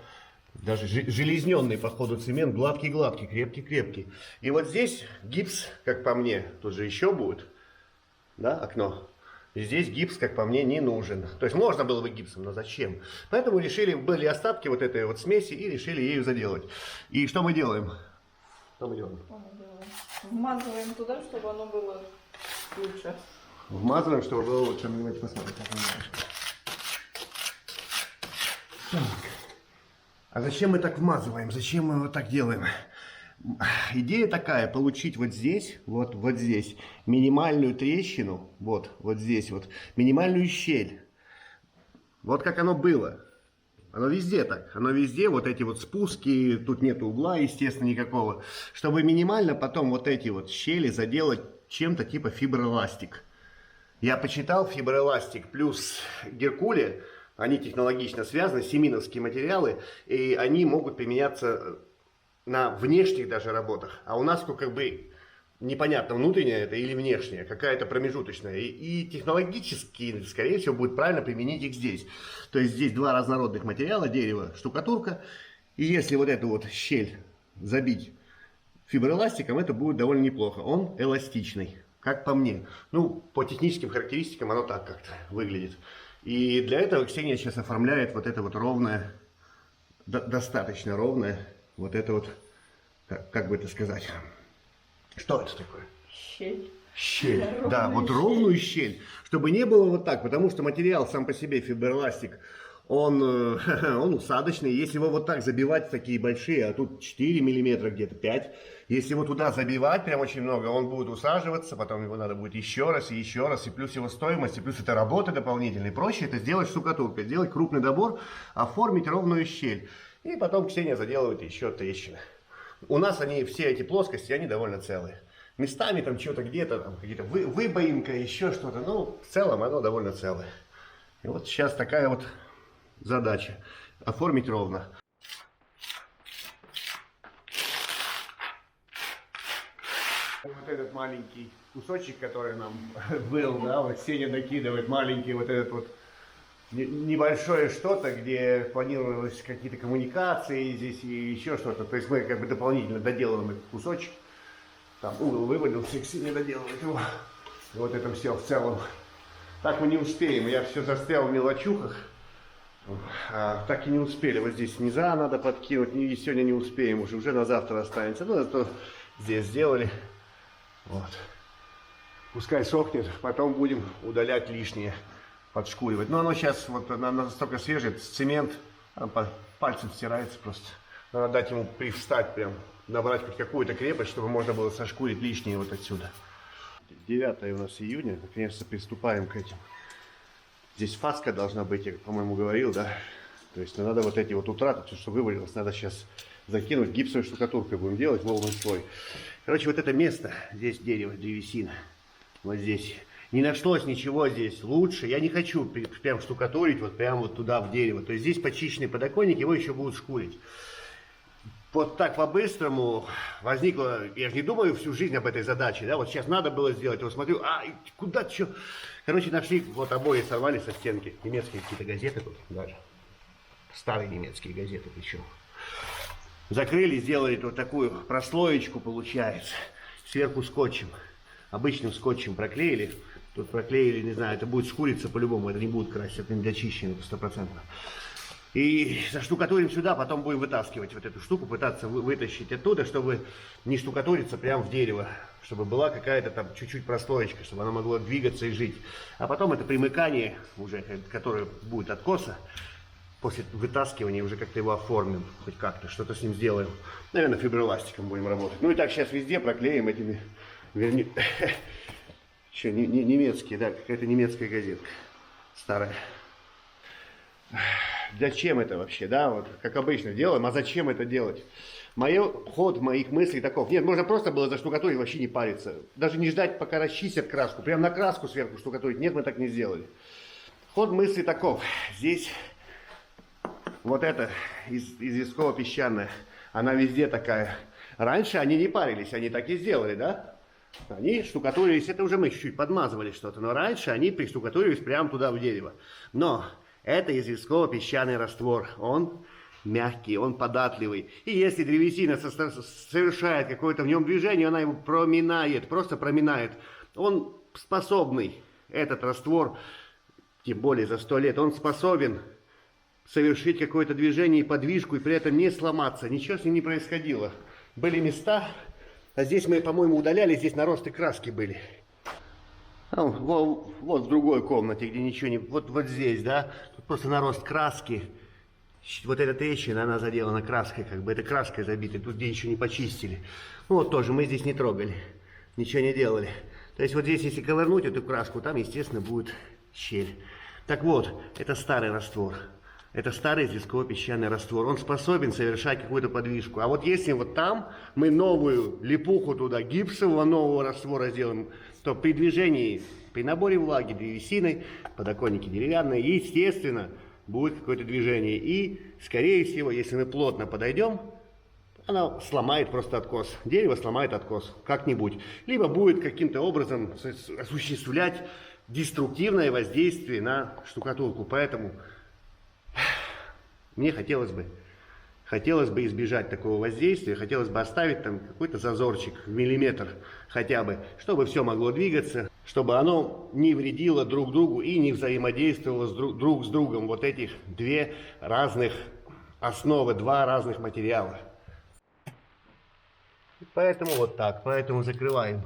Даже железненный, походу, цемент. Гладкий-гладкий, крепкий-крепкий. И вот здесь гипс, как по мне, тут же еще будет. Да, окно. Здесь гипс, как по мне, не нужен. То есть можно было бы гипсом, но зачем? Поэтому решили, были остатки вот этой вот смеси и решили ею заделать. И что мы делаем? Вмазываем туда, чтобы оно было лучше. Вмазываем, чтобы было лучше. Давайте посмотрим, как оно. Так. А зачем мы так вмазываем? Зачем мы вот так делаем? Идея такая, получить вот здесь, вот здесь, минимальную трещину, вот здесь вот, минимальную щель. Вот как оно было. Оно везде так. Оно везде, вот эти вот спуски, тут нет угла, естественно, никакого. Чтобы минимально потом вот эти вот щели заделать чем-то типа фиброэластик. Я почитал фиброэластик плюс Геркуле, они технологично связаны, семиновские материалы, и они могут применяться на внешних даже работах. А у нас тут как бы непонятно, внутренняя это или внешняя, какая-то промежуточная. И технологически, скорее всего, будет правильно применить их здесь. То есть здесь два разнородных материала, дерево, штукатурка. И если вот эту вот щель забить фиброэластиком, это будет довольно неплохо. Он эластичный, как по мне. Ну, по техническим характеристикам оно так как-то выглядит. И для этого Ксения сейчас оформляет вот это вот ровное, достаточно ровное, вот это вот, как бы это сказать... Что это такое? Щель. Щель, да, вот ровную щель, чтобы не было вот так, потому что материал сам по себе, фиброэластик, он усадочный. Если его вот так забивать, такие большие, а тут 4 миллиметра, где-то 5, если его туда забивать прям очень много, он будет усаживаться, потом его надо будет еще раз, и плюс его стоимость, и плюс это работа дополнительная. Проще это сделать штукатуркой, сделать крупный добор, оформить ровную щель. И потом Ксения заделывает еще трещины. У нас они, все эти плоскости, они довольно целые. Местами там что-то где-то, там какие-то выбоинка, еще что-то. Ну, в целом оно довольно целое. И вот сейчас такая вот задача. Оформить ровно. Вот этот маленький кусочек, который нам был, да, вот Сеня накидывает маленький вот этот вот небольшое что-то, где планировалось какие-то коммуникации здесь и еще что-то. То есть мы как бы дополнительно доделываем этот кусочек. Там угол вывалился, не доделывает его. И вот это все в целом. Так мы не успеем. Я все застрял в мелочухах. Так и не успели. Вот здесь низа надо подкинуть. И сегодня не успеем. Уже на завтра останется. Ну, зато здесь сделали. Вот. Пускай сохнет. Потом будем удалять лишнее. Подшкуривать. Но оно сейчас вот настолько свежее, цемент, пальцем стирается просто. Надо дать ему привстать прям, набрать хоть какую-то крепость, чтобы можно было сошкурить лишнее вот отсюда. 9 у нас июня, наконец-то приступаем к этим. Здесь фаска должна быть, я, по-моему, говорил, да? То есть надо вот эти вот утраты, все, что вывалилось, надо сейчас закинуть гипсовой штукатуркой, будем делать волный слой. Короче, вот это место, здесь дерево, древесина, вот здесь. Не нашлось ничего здесь лучше. Я не хочу прям штукатурить вот прям вот туда в дерево. То есть здесь почищенный подоконник, его еще будут шкурить. Вот так по-быстрому возникло, я же не думаю всю жизнь об этой задаче, да, вот сейчас надо было сделать, вот смотрю, куда, что. Короче, нашли, вот обои сорвали со стенки, немецкие какие-то газеты тут даже, старые немецкие газеты причем. Закрыли, сделали вот такую прослоечку, получается, сверху скотчем, обычным скотчем проклеили. Тут проклеили, не знаю, это будет шкуриться по-любому, это не будет красить, это не дочищено, 100%. И заштукатурим сюда, потом будем вытаскивать вот эту штуку, пытаться вытащить оттуда, чтобы не штукатуриться прямо в дерево, чтобы была какая-то там чуть-чуть прослоечка, чтобы оно могло двигаться и жить. А потом это примыкание, уже, которое будет откоса, после вытаскивания уже как-то его оформим, хоть как-то, что-то с ним сделаем. Наверное, фиброэластиком будем работать. Ну и так сейчас везде проклеим этими, вернее... Еще немецкие, да, какая-то немецкая газетка старая. Зачем это вообще, да, вот как обычно делаем, а зачем это делать? Ход моих мыслей таков. Нет, можно просто было заштукатурить, вообще не париться. Даже не ждать, пока расчистят краску, прям на краску сверху штукатурить. Нет, мы так не сделали. Ход мыслей таков. Здесь вот это известково-песчаная, она везде такая. Раньше они не парились, они так и сделали, да? Они штукатурились, это уже мы чуть-чуть подмазывали что-то, но раньше они приштукатурились прямо туда в дерево. Но это известково-песчаный раствор, он мягкий, он податливый. И если древесина совершает какое-то в нем движение, она его проминает, просто проминает. Он способный, этот раствор, тем более за 100 лет, он способен совершить какое-то движение и подвижку, и при этом не сломаться. Ничего с ним не происходило. Были места... А здесь мы, по-моему, удаляли, здесь наросты краски были. Вот в другой комнате, где ничего не... Вот здесь, да, тут просто нарост краски. Вот эта трещина, она заделана краской, как бы это краской забитой, тут где еще не почистили. Ну, вот тоже мы здесь не трогали, ничего не делали. То есть вот здесь, если ковырнуть эту краску, там, естественно, будет щель. Так вот, это старый раствор. Это старый известково-песчаный раствор. Он способен совершать какую-то подвижку. А вот если вот там мы новую липуху туда, гипсового нового раствора сделаем, то при движении, при наборе влаги древесиной, подоконники деревянные, естественно, будет какое-то движение. И, скорее всего, если мы плотно подойдем, она сломает просто откос. Дерево сломает откос как-нибудь. Либо будет каким-то образом осуществлять деструктивное воздействие на штукатурку. Поэтому мне хотелось бы избежать такого воздействия, хотелось бы оставить там какой-то зазорчик в миллиметр хотя бы, чтобы все могло двигаться, чтобы оно не вредило друг другу и не взаимодействовало друг с другом. Вот этих две разных основы, два разных материала. Поэтому вот так, поэтому закрываем.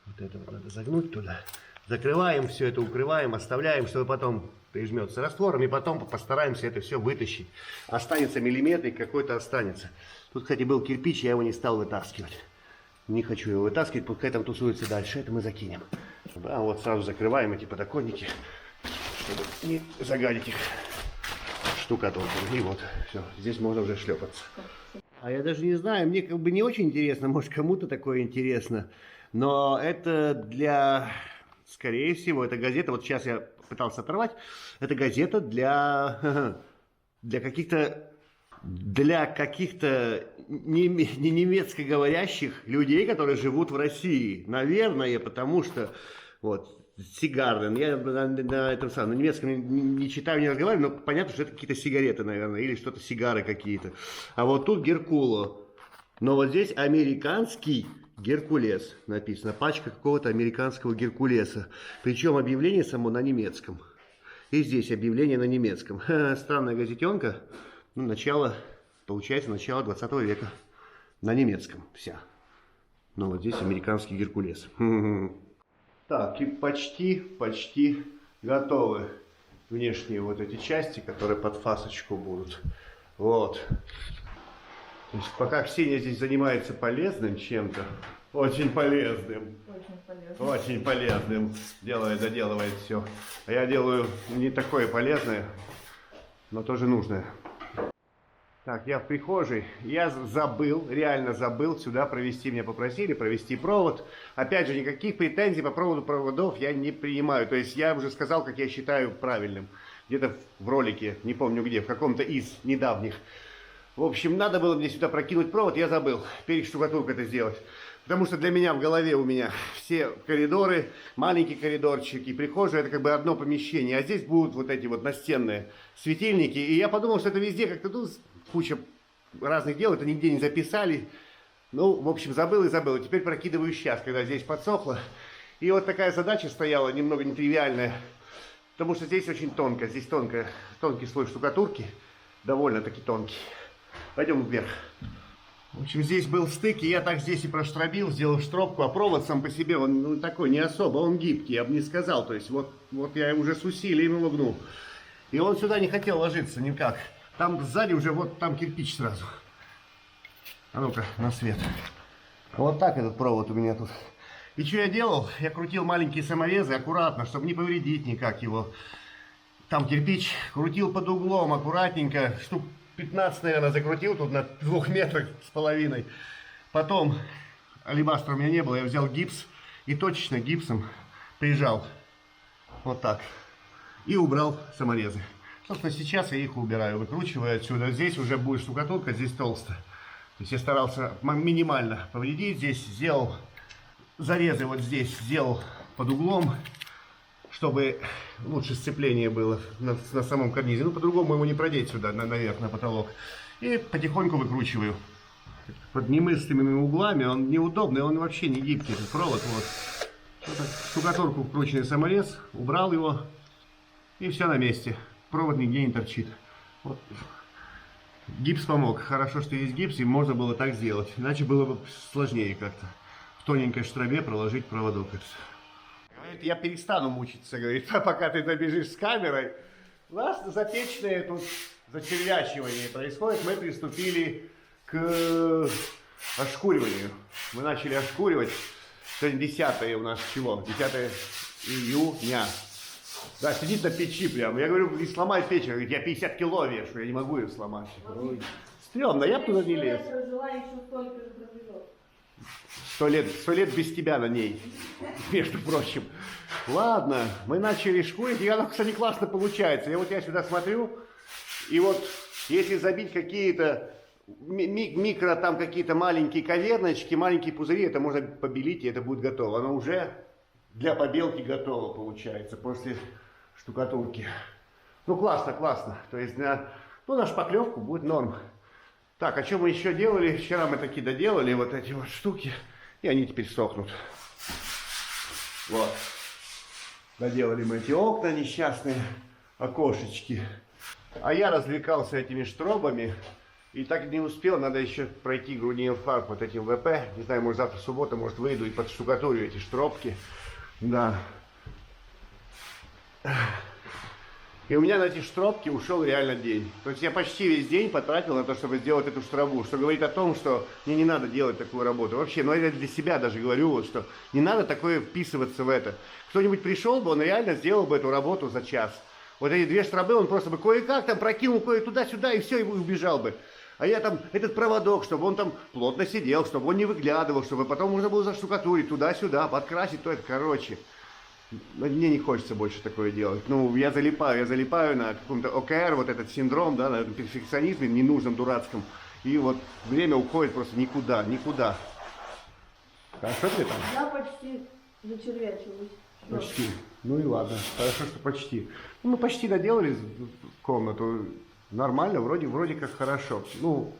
Вот это вот надо загнуть туда. Закрываем все это, укрываем, оставляем, чтобы потом прижмется раствором, и потом постараемся это все вытащить. Останется миллиметр, какой-то останется. Тут, кстати, был кирпич, я его не стал вытаскивать. Не хочу его вытаскивать, пускай там тусуется дальше, это мы закинем. Да, вот сразу закрываем эти подоконники, чтобы не загадить их штукатуркой. И вот, все, здесь можно уже шлепаться. А я даже не знаю, мне как бы не очень интересно, может кому-то такое интересно, но это для... Скорее всего, эта газета, вот сейчас я пытался оторвать, это газета для каких-то не немецко говорящих людей, которые живут в России. Наверное, потому что вот Сигарден, я на этом самом, на немецком не читаю, не разговариваю, но понятно, что это какие-то сигареты, наверное, или что-то сигары какие-то. А вот тут Геркуло. Но вот здесь американский Геркулес написано, пачка какого-то американского Геркулеса. Причем объявление само на немецком. И здесь объявление на немецком. Странная газетенка. Ну, получается, начало 20 века. На немецком вся. Но вот здесь американский Геркулес. Так, и почти готовы внешние вот эти части, которые под фасочку будут. Вот. То есть пока Ксения здесь занимается полезным чем-то, очень полезным, доделывает все. А я делаю не такое полезное, но тоже нужное. Так, я в прихожей. Я реально забыл сюда провести, меня попросили провести провод. Опять же, никаких претензий по поводу проводов я не принимаю. То есть я уже сказал, как я считаю правильным. Где-то в ролике, не помню где, в каком-то из недавних. В общем, надо было мне сюда прокинуть провод, я забыл перед штукатуркой это сделать. Потому что для меня в голове у меня все коридоры, маленький коридорчик и прихожая, это как бы одно помещение. А здесь будут вот эти вот настенные светильники. И я подумал, что это везде как-то тут куча разных дел, это нигде не записали. Ну, в общем, забыл и забыл. Теперь прокидываю сейчас, когда здесь подсохло. И вот такая задача стояла, немного нетривиальная. Потому что здесь очень тонко, здесь тонкий слой штукатурки, довольно-таки тонкий. Пойдем вверх. В общем, здесь был стык, и я так здесь и проштробил, сделал штробку, а провод сам по себе, он такой не особо, он гибкий, я бы не сказал. То есть вот я уже с усилием его гнул. И он сюда не хотел ложиться никак. Там сзади уже вот там кирпич сразу. А ну-ка, на свет. Вот так этот провод у меня тут. И что я делал? Я крутил маленькие саморезы аккуратно, чтобы не повредить никак его. Там кирпич, крутил под углом аккуратненько, штук 15, наверное, закрутил тут на 2 метрах с половиной. Потом, алебастра у меня не было, я взял гипс и точечно гипсом прижал. Вот так. И убрал саморезы. Собственно, сейчас я их убираю, выкручиваю отсюда. Здесь уже будет штукатурка, здесь толсто. То есть я старался минимально повредить. Здесь сделал зарезы, вот здесь сделал под углом, чтобы лучше сцепление было на самом карнизе. Ну, по-другому его не продеть сюда, наверх, на потолок. И потихоньку выкручиваю. Под немыслимыми углами он неудобный, он вообще не гибкий, этот провод. Вот. Штукатурку вкрученный саморез, убрал его, и все на месте. Провод нигде не торчит. Вот. Гипс помог. Хорошо, что есть гипс, и можно было так сделать. Иначе было бы сложнее как-то. В тоненькой штробе проложить проводок. Я перестану мучиться, говорит, пока ты добежишь с камерой. У нас запечные тут зачервячивание происходит, мы приступили к ошкуриванию. Мы начали ошкуривать. Сегодня 10 у нас чего? 10 июня. Да, сидит на печи прям. Я говорю, не сломай печь. Я говорю, я 50 кило вешу, я не могу ее сломать. Ой, стрёмно, я бы туда не лез. 100 лет без тебя на ней, между прочим. Ладно, мы начали шкурить, и оно, кстати, классно получается. Я сюда смотрю, и вот если забить какие-то микро, там какие-то маленькие каверночки, маленькие пузыри, это можно побелить, и это будет готово. Оно уже для побелки готово получается после штукатурки. Ну, классно, классно. То есть на шпаклевку будет норм. Так, а что мы еще делали? Вчера мы таки доделали вот эти вот штуки, и они теперь сохнут. Вот. Доделали мы эти окна несчастные, окошечки. А я развлекался этими штробами, и так не успел, надо еще пройти грунинг-фарб вот этим ВП. Не знаю, может завтра суббота, может выйду и подштукатурю эти штробки. Да. И у меня на эти штробки ушел реально день. То есть я почти весь день потратил на то, чтобы сделать эту штробу. Что говорит о том, что мне не надо делать такую работу. Вообще, но я для себя даже говорю, вот, что не надо такое вписываться в это. Кто-нибудь пришел бы, он реально сделал бы эту работу за час. Вот эти 2 штробы, он просто бы кое-как там прокинул кое туда-сюда и все, и убежал бы. А я там, этот проводок, чтобы он там плотно сидел, чтобы он не выглядывал, чтобы потом можно было заштукатурить туда-сюда, подкрасить, то это, короче. Мне не хочется больше такое делать. Ну, я залипаю на каком-то ОКР, вот этот синдром, да, на этом перфекционизме ненужном, дурацком. И вот время уходит просто никуда. А что ты там? Я почти зачервячилась. Почти. Ну и ладно. Хорошо, что почти. Ну, мы почти доделали комнату. Нормально, вроде как хорошо. Ну,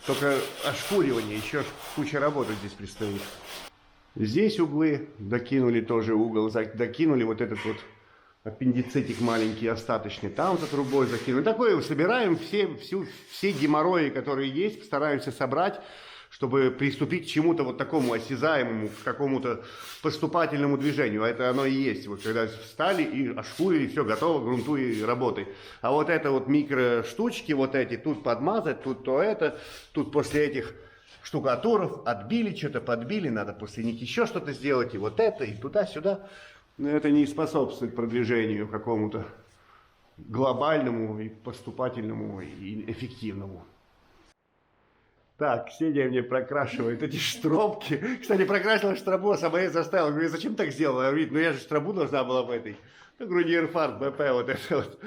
только ошкуривание, еще куча работы здесь предстоит. Здесь углы, докинули тоже угол, докинули вот этот вот аппендицитик маленький остаточный, там за трубой закинули. Такое собираем все геморрои, которые есть, стараемся собрать, чтобы приступить к чему-то вот такому осязаемому, к какому-то поступательному движению. А это оно и есть. Вот когда встали и ошкурили, все готово, грунтуй и работай. А вот это вот микроштучки, вот эти, тут подмазать, тут то это, тут после этих штукатуров отбили, что-то подбили, надо после них еще что-то сделать, и вот это, и туда-сюда. Но это не способствует продвижению какому-то глобальному, и поступательному, и эффективному. Так, Ксения мне прокрашивает эти штробки. Кстати, прокрасила штробу, а сама я заставила. Говорю, зачем так сделала? Говорит, ну я же штробу должна была в этой. Ну, грунинг-фарб, БП, вот это вот.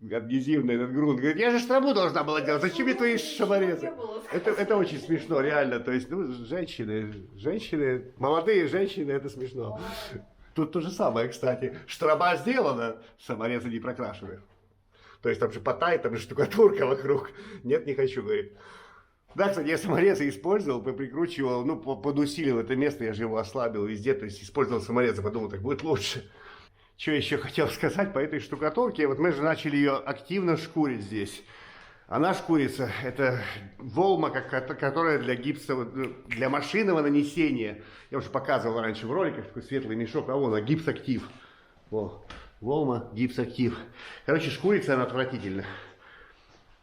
Адгезивный этот грунт. Говорит, я же штробу должна была делать. Зачем мне твои шаморезы? Это очень смешно, реально. То есть, ну, женщины, молодые женщины, это смешно. Тут то же самое, кстати. Штроба сделана, саморезы не прокрашены. То есть там же потает, там же штукатурка вокруг. Нет, не хочу, говорит. Да, кстати, я саморезы использовал, прикручивал, ну, подусилил это место, я же его ослабил везде, то есть использовал саморезы, подумал, так будет лучше. Что еще хотел сказать по этой штукатурке, вот мы же начали ее активно шкурить здесь. Она шкурится, это волма, которая для гипса, для машинного нанесения. Я уже показывал раньше в роликах, такой светлый мешок, а вон, гипс-актив. Волма, гипс-актив. Короче, шкурится она отвратительно.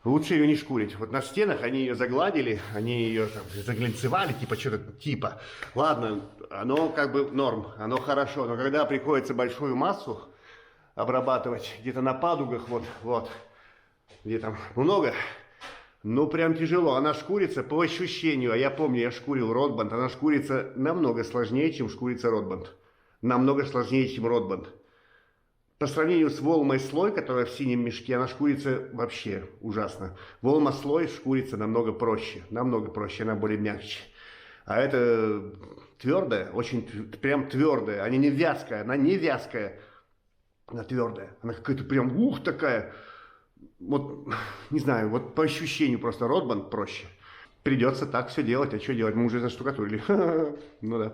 Лучше ее не шкурить. Вот на стенах они ее загладили, они ее там заглянцевали, типа что-то типа. Ладно, оно как бы норм, оно хорошо, но когда приходится большую массу обрабатывать, где-то на падугах, вот, где там много, ну прям тяжело. Она шкурится по ощущению, а я помню, я шкурил ротбанд, она шкурится намного сложнее, чем шкурится ротбанд. Намного сложнее, чем ротбанд. По сравнению с волмой слой, которая в синем мешке, она шкурится вообще ужасно. Волма слой шкурится намного проще, она более мягче. А это твердая, очень прям твердая, она не вязкая, она твердая, она какая-то прям такая, вот не знаю, вот по ощущению просто ротбанд проще. Придется так все делать, а что делать, мы уже заштукатурили, ну да.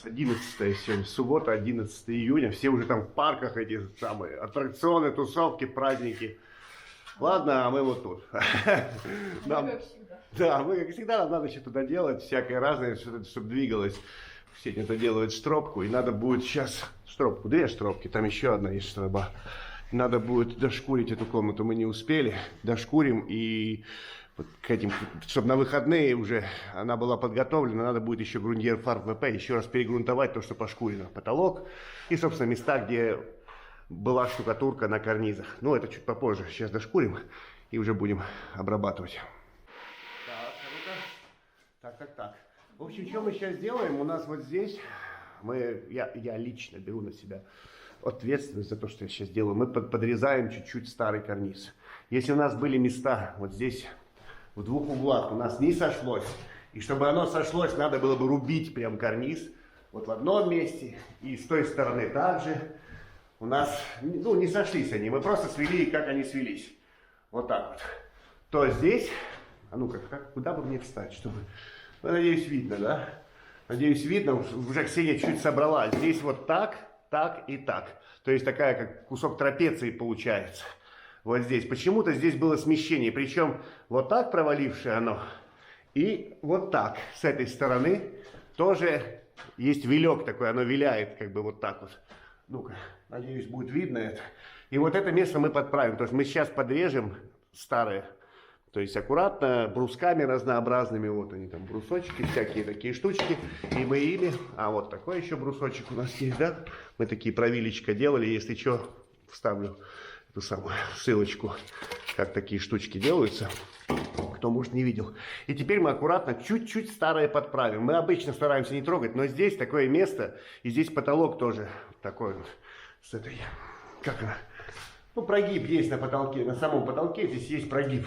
11 сегодня, суббота, 11 июня, все уже там в парках, эти самые аттракционы, тусовки, праздники. Ладно, а мы вот тут. Нам, как всегда. Да, мы как всегда, нам надо что-то доделать, всякое разное, чтобы двигалось. Сегодня это делают штробку, и надо будет сейчас штробку, 2 штробки, там еще одна есть штроба. Надо будет дошкурить эту комнату, мы не успели. Дошкурим и вот к этим, чтобы на выходные уже она была подготовлена, надо будет еще грунтир фарб ВП еще раз перегрунтовать то, что пошкурено. Потолок и, собственно, места, где была штукатурка на карнизах. Ну, это чуть попозже. Сейчас дошкурим и уже будем обрабатывать. Так. В общем, что мы сейчас делаем? У нас вот здесь, я лично беру на себя ответственность за то, что я сейчас делаю. Мы подрезаем чуть-чуть старый карниз. Если у нас были места вот здесь, в двух углах, у нас не сошлось, и чтобы оно сошлось, надо было бы рубить прям карниз, вот в одном месте, и с той стороны также. У нас, ну, не сошлись они, мы просто свели, как они свелись. Вот так вот. То здесь, а ну-ка, куда бы мне встать, чтобы... Ну, надеюсь, видно, да? Надеюсь, видно, уже Ксения чуть собрала. Здесь вот так, так и так. То есть такая, как кусок трапеции получается. Вот здесь. Почему-то здесь было смещение. Причем вот так провалившее оно. И вот так. С этой стороны тоже есть вилек такой. Оно виляет как бы вот так вот. Ну-ка, надеюсь, будет видно это. И вот это место мы подправим. То есть мы сейчас подрежем старое. То есть аккуратно, брусками разнообразными. Вот они там, брусочки, всякие такие штучки. И мы ими... А вот такой еще брусочек у нас есть, да? Мы такие правилечко делали. Если что, вставлю эту самую ссылочку, как такие штучки делаются. Кто, может, не видел. И теперь мы аккуратно чуть-чуть старое подправим. Мы обычно стараемся не трогать, но здесь такое место. И здесь потолок тоже такой вот. С этой... Как она? Ну, прогиб есть на потолке. На самом потолке здесь есть прогиб.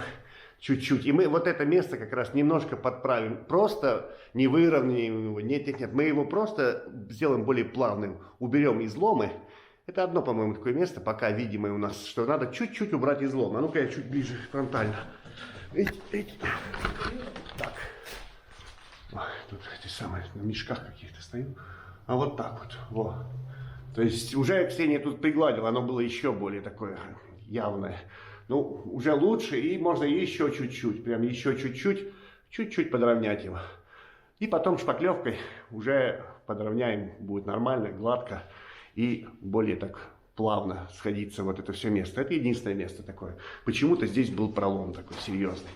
Чуть-чуть. И мы вот это место как раз немножко подправим. Просто не выровняем его. Нет. Мы его просто сделаем более плавным. Уберем изломы. Это одно, по-моему, такое место, пока видимое у нас, что надо чуть-чуть убрать излом. А ну-ка я чуть ближе фронтально. Так. Ой, тут эти самые на мешках каких-то стою. А вот так вот. Во. То есть уже Ксения тут пригладила. Оно было еще более такое явное. Ну, уже лучше, и можно еще чуть-чуть, прям еще чуть-чуть подровнять его. И потом шпаклевкой уже подровняем, будет нормально, гладко и более так плавно сходиться вот это все место. Это единственное место такое. Почему-то здесь был пролом такой серьезный.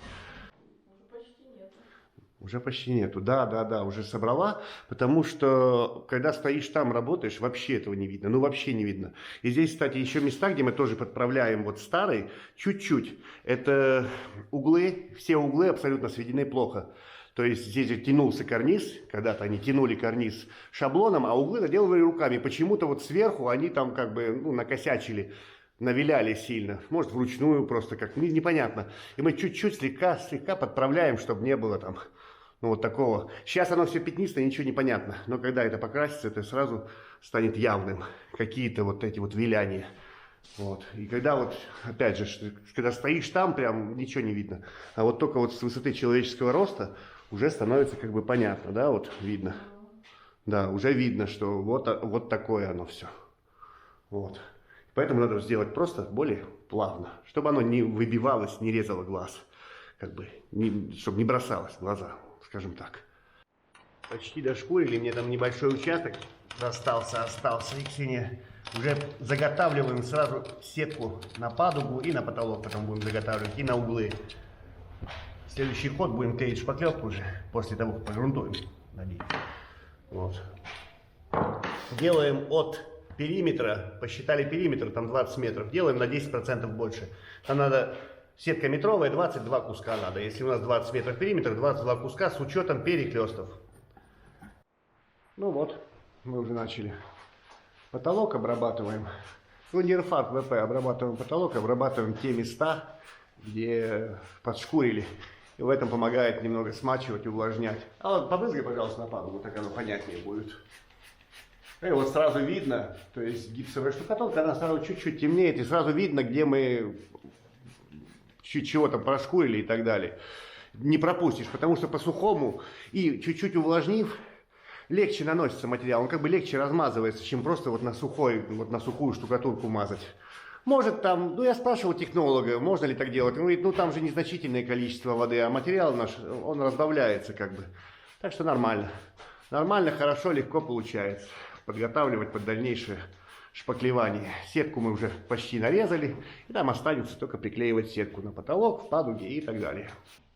Уже почти нету. Да, уже собрала, потому что, когда стоишь там, работаешь, вообще этого не видно. Ну, вообще не видно. И здесь, кстати, еще места, где мы тоже подправляем вот старый, чуть-чуть. Это углы, все углы абсолютно сведены плохо. То есть здесь же тянулся карниз, когда-то они тянули карниз шаблоном, а углы наделывали руками. Почему-то вот сверху они там как бы, ну, накосячили. Навиляли сильно, может вручную просто как, непонятно. И мы чуть-чуть слегка подправляем, чтобы не было там, ну, вот такого. Сейчас оно все пятнистое, ничего не понятно. Но когда это покрасится, это сразу станет явным. Какие-то вот эти вот виляния. Вот. И когда вот, опять же, когда стоишь там, прям ничего не видно. А вот только вот с высоты человеческого роста уже становится как бы понятно, да, вот видно. Да, уже видно, что вот такое оно все. Вот. Поэтому надо сделать просто более плавно, чтобы оно не выбивалось, не резало глаз, как бы, чтобы не бросалось в глаза, скажем так. Почти дошкурили, мне там небольшой участок остался. И Ксения уже заготавливаем сразу сетку на падугу и на потолок, потом будем заготавливать, и на углы. Следующий ход будем клеить шпаклевку уже, после того, как погрунтуем. Вот. Делаем от периметра, посчитали периметр, там 20 метров, делаем на 10% больше. Там надо, сетка метровая, 22 куска надо. Если у нас 20 метров периметр, 22 куска с учетом перекрестов. Ну вот, мы уже начали. Потолок обрабатываем. Грунтир-фарб ВП, обрабатываем потолок, обрабатываем те места, где подшкурили. И в этом помогает немного смачивать, увлажнять. А вот побрызгай, пожалуйста, на падугу, так оно понятнее будет. И вот сразу видно, то есть гипсовая штукатурка, она сразу чуть-чуть темнеет, и сразу видно, где мы чуть чего-то прошкурили и так далее. Не пропустишь, потому что по-сухому и чуть-чуть увлажнив, легче наносится материал, он как бы легче размазывается, чем просто вот на сухую штукатурку мазать. Может там, ну я спрашивал технолога, можно ли так делать, он говорит, ну там же незначительное количество воды, а материал наш, он разбавляется как бы. Так что нормально. Нормально, хорошо, легко получается. Подготавливать под дальнейшее шпаклевания. Сетку мы уже почти нарезали, и там останется только приклеивать сетку на потолок, падуги и так далее.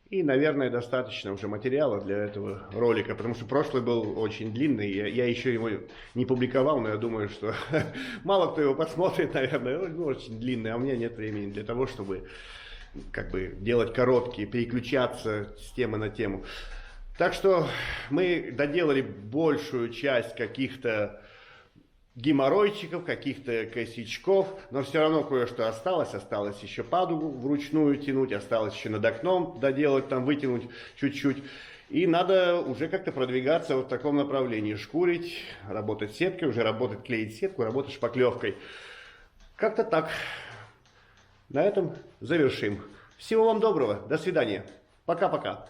И, наверное, достаточно уже материала для этого ролика, потому что прошлый был очень длинный, я еще его не публиковал, но я думаю, что мало кто его посмотрит, наверное, он очень длинный, а у меня нет времени для того, чтобы как бы делать короткие, переключаться с темы на тему. Так что мы доделали большую часть каких-то геморройчиков, каких-то косячков, но все равно кое-что осталось. Осталось еще падугу вручную тянуть, осталось еще над окном доделать, там вытянуть чуть-чуть. И надо уже как-то продвигаться вот в таком направлении. Шкурить, работать сеткой, уже работать, клеить сетку, работать шпаклевкой. Как-то так. На этом завершим. Всего вам доброго. До свидания. Пока-пока.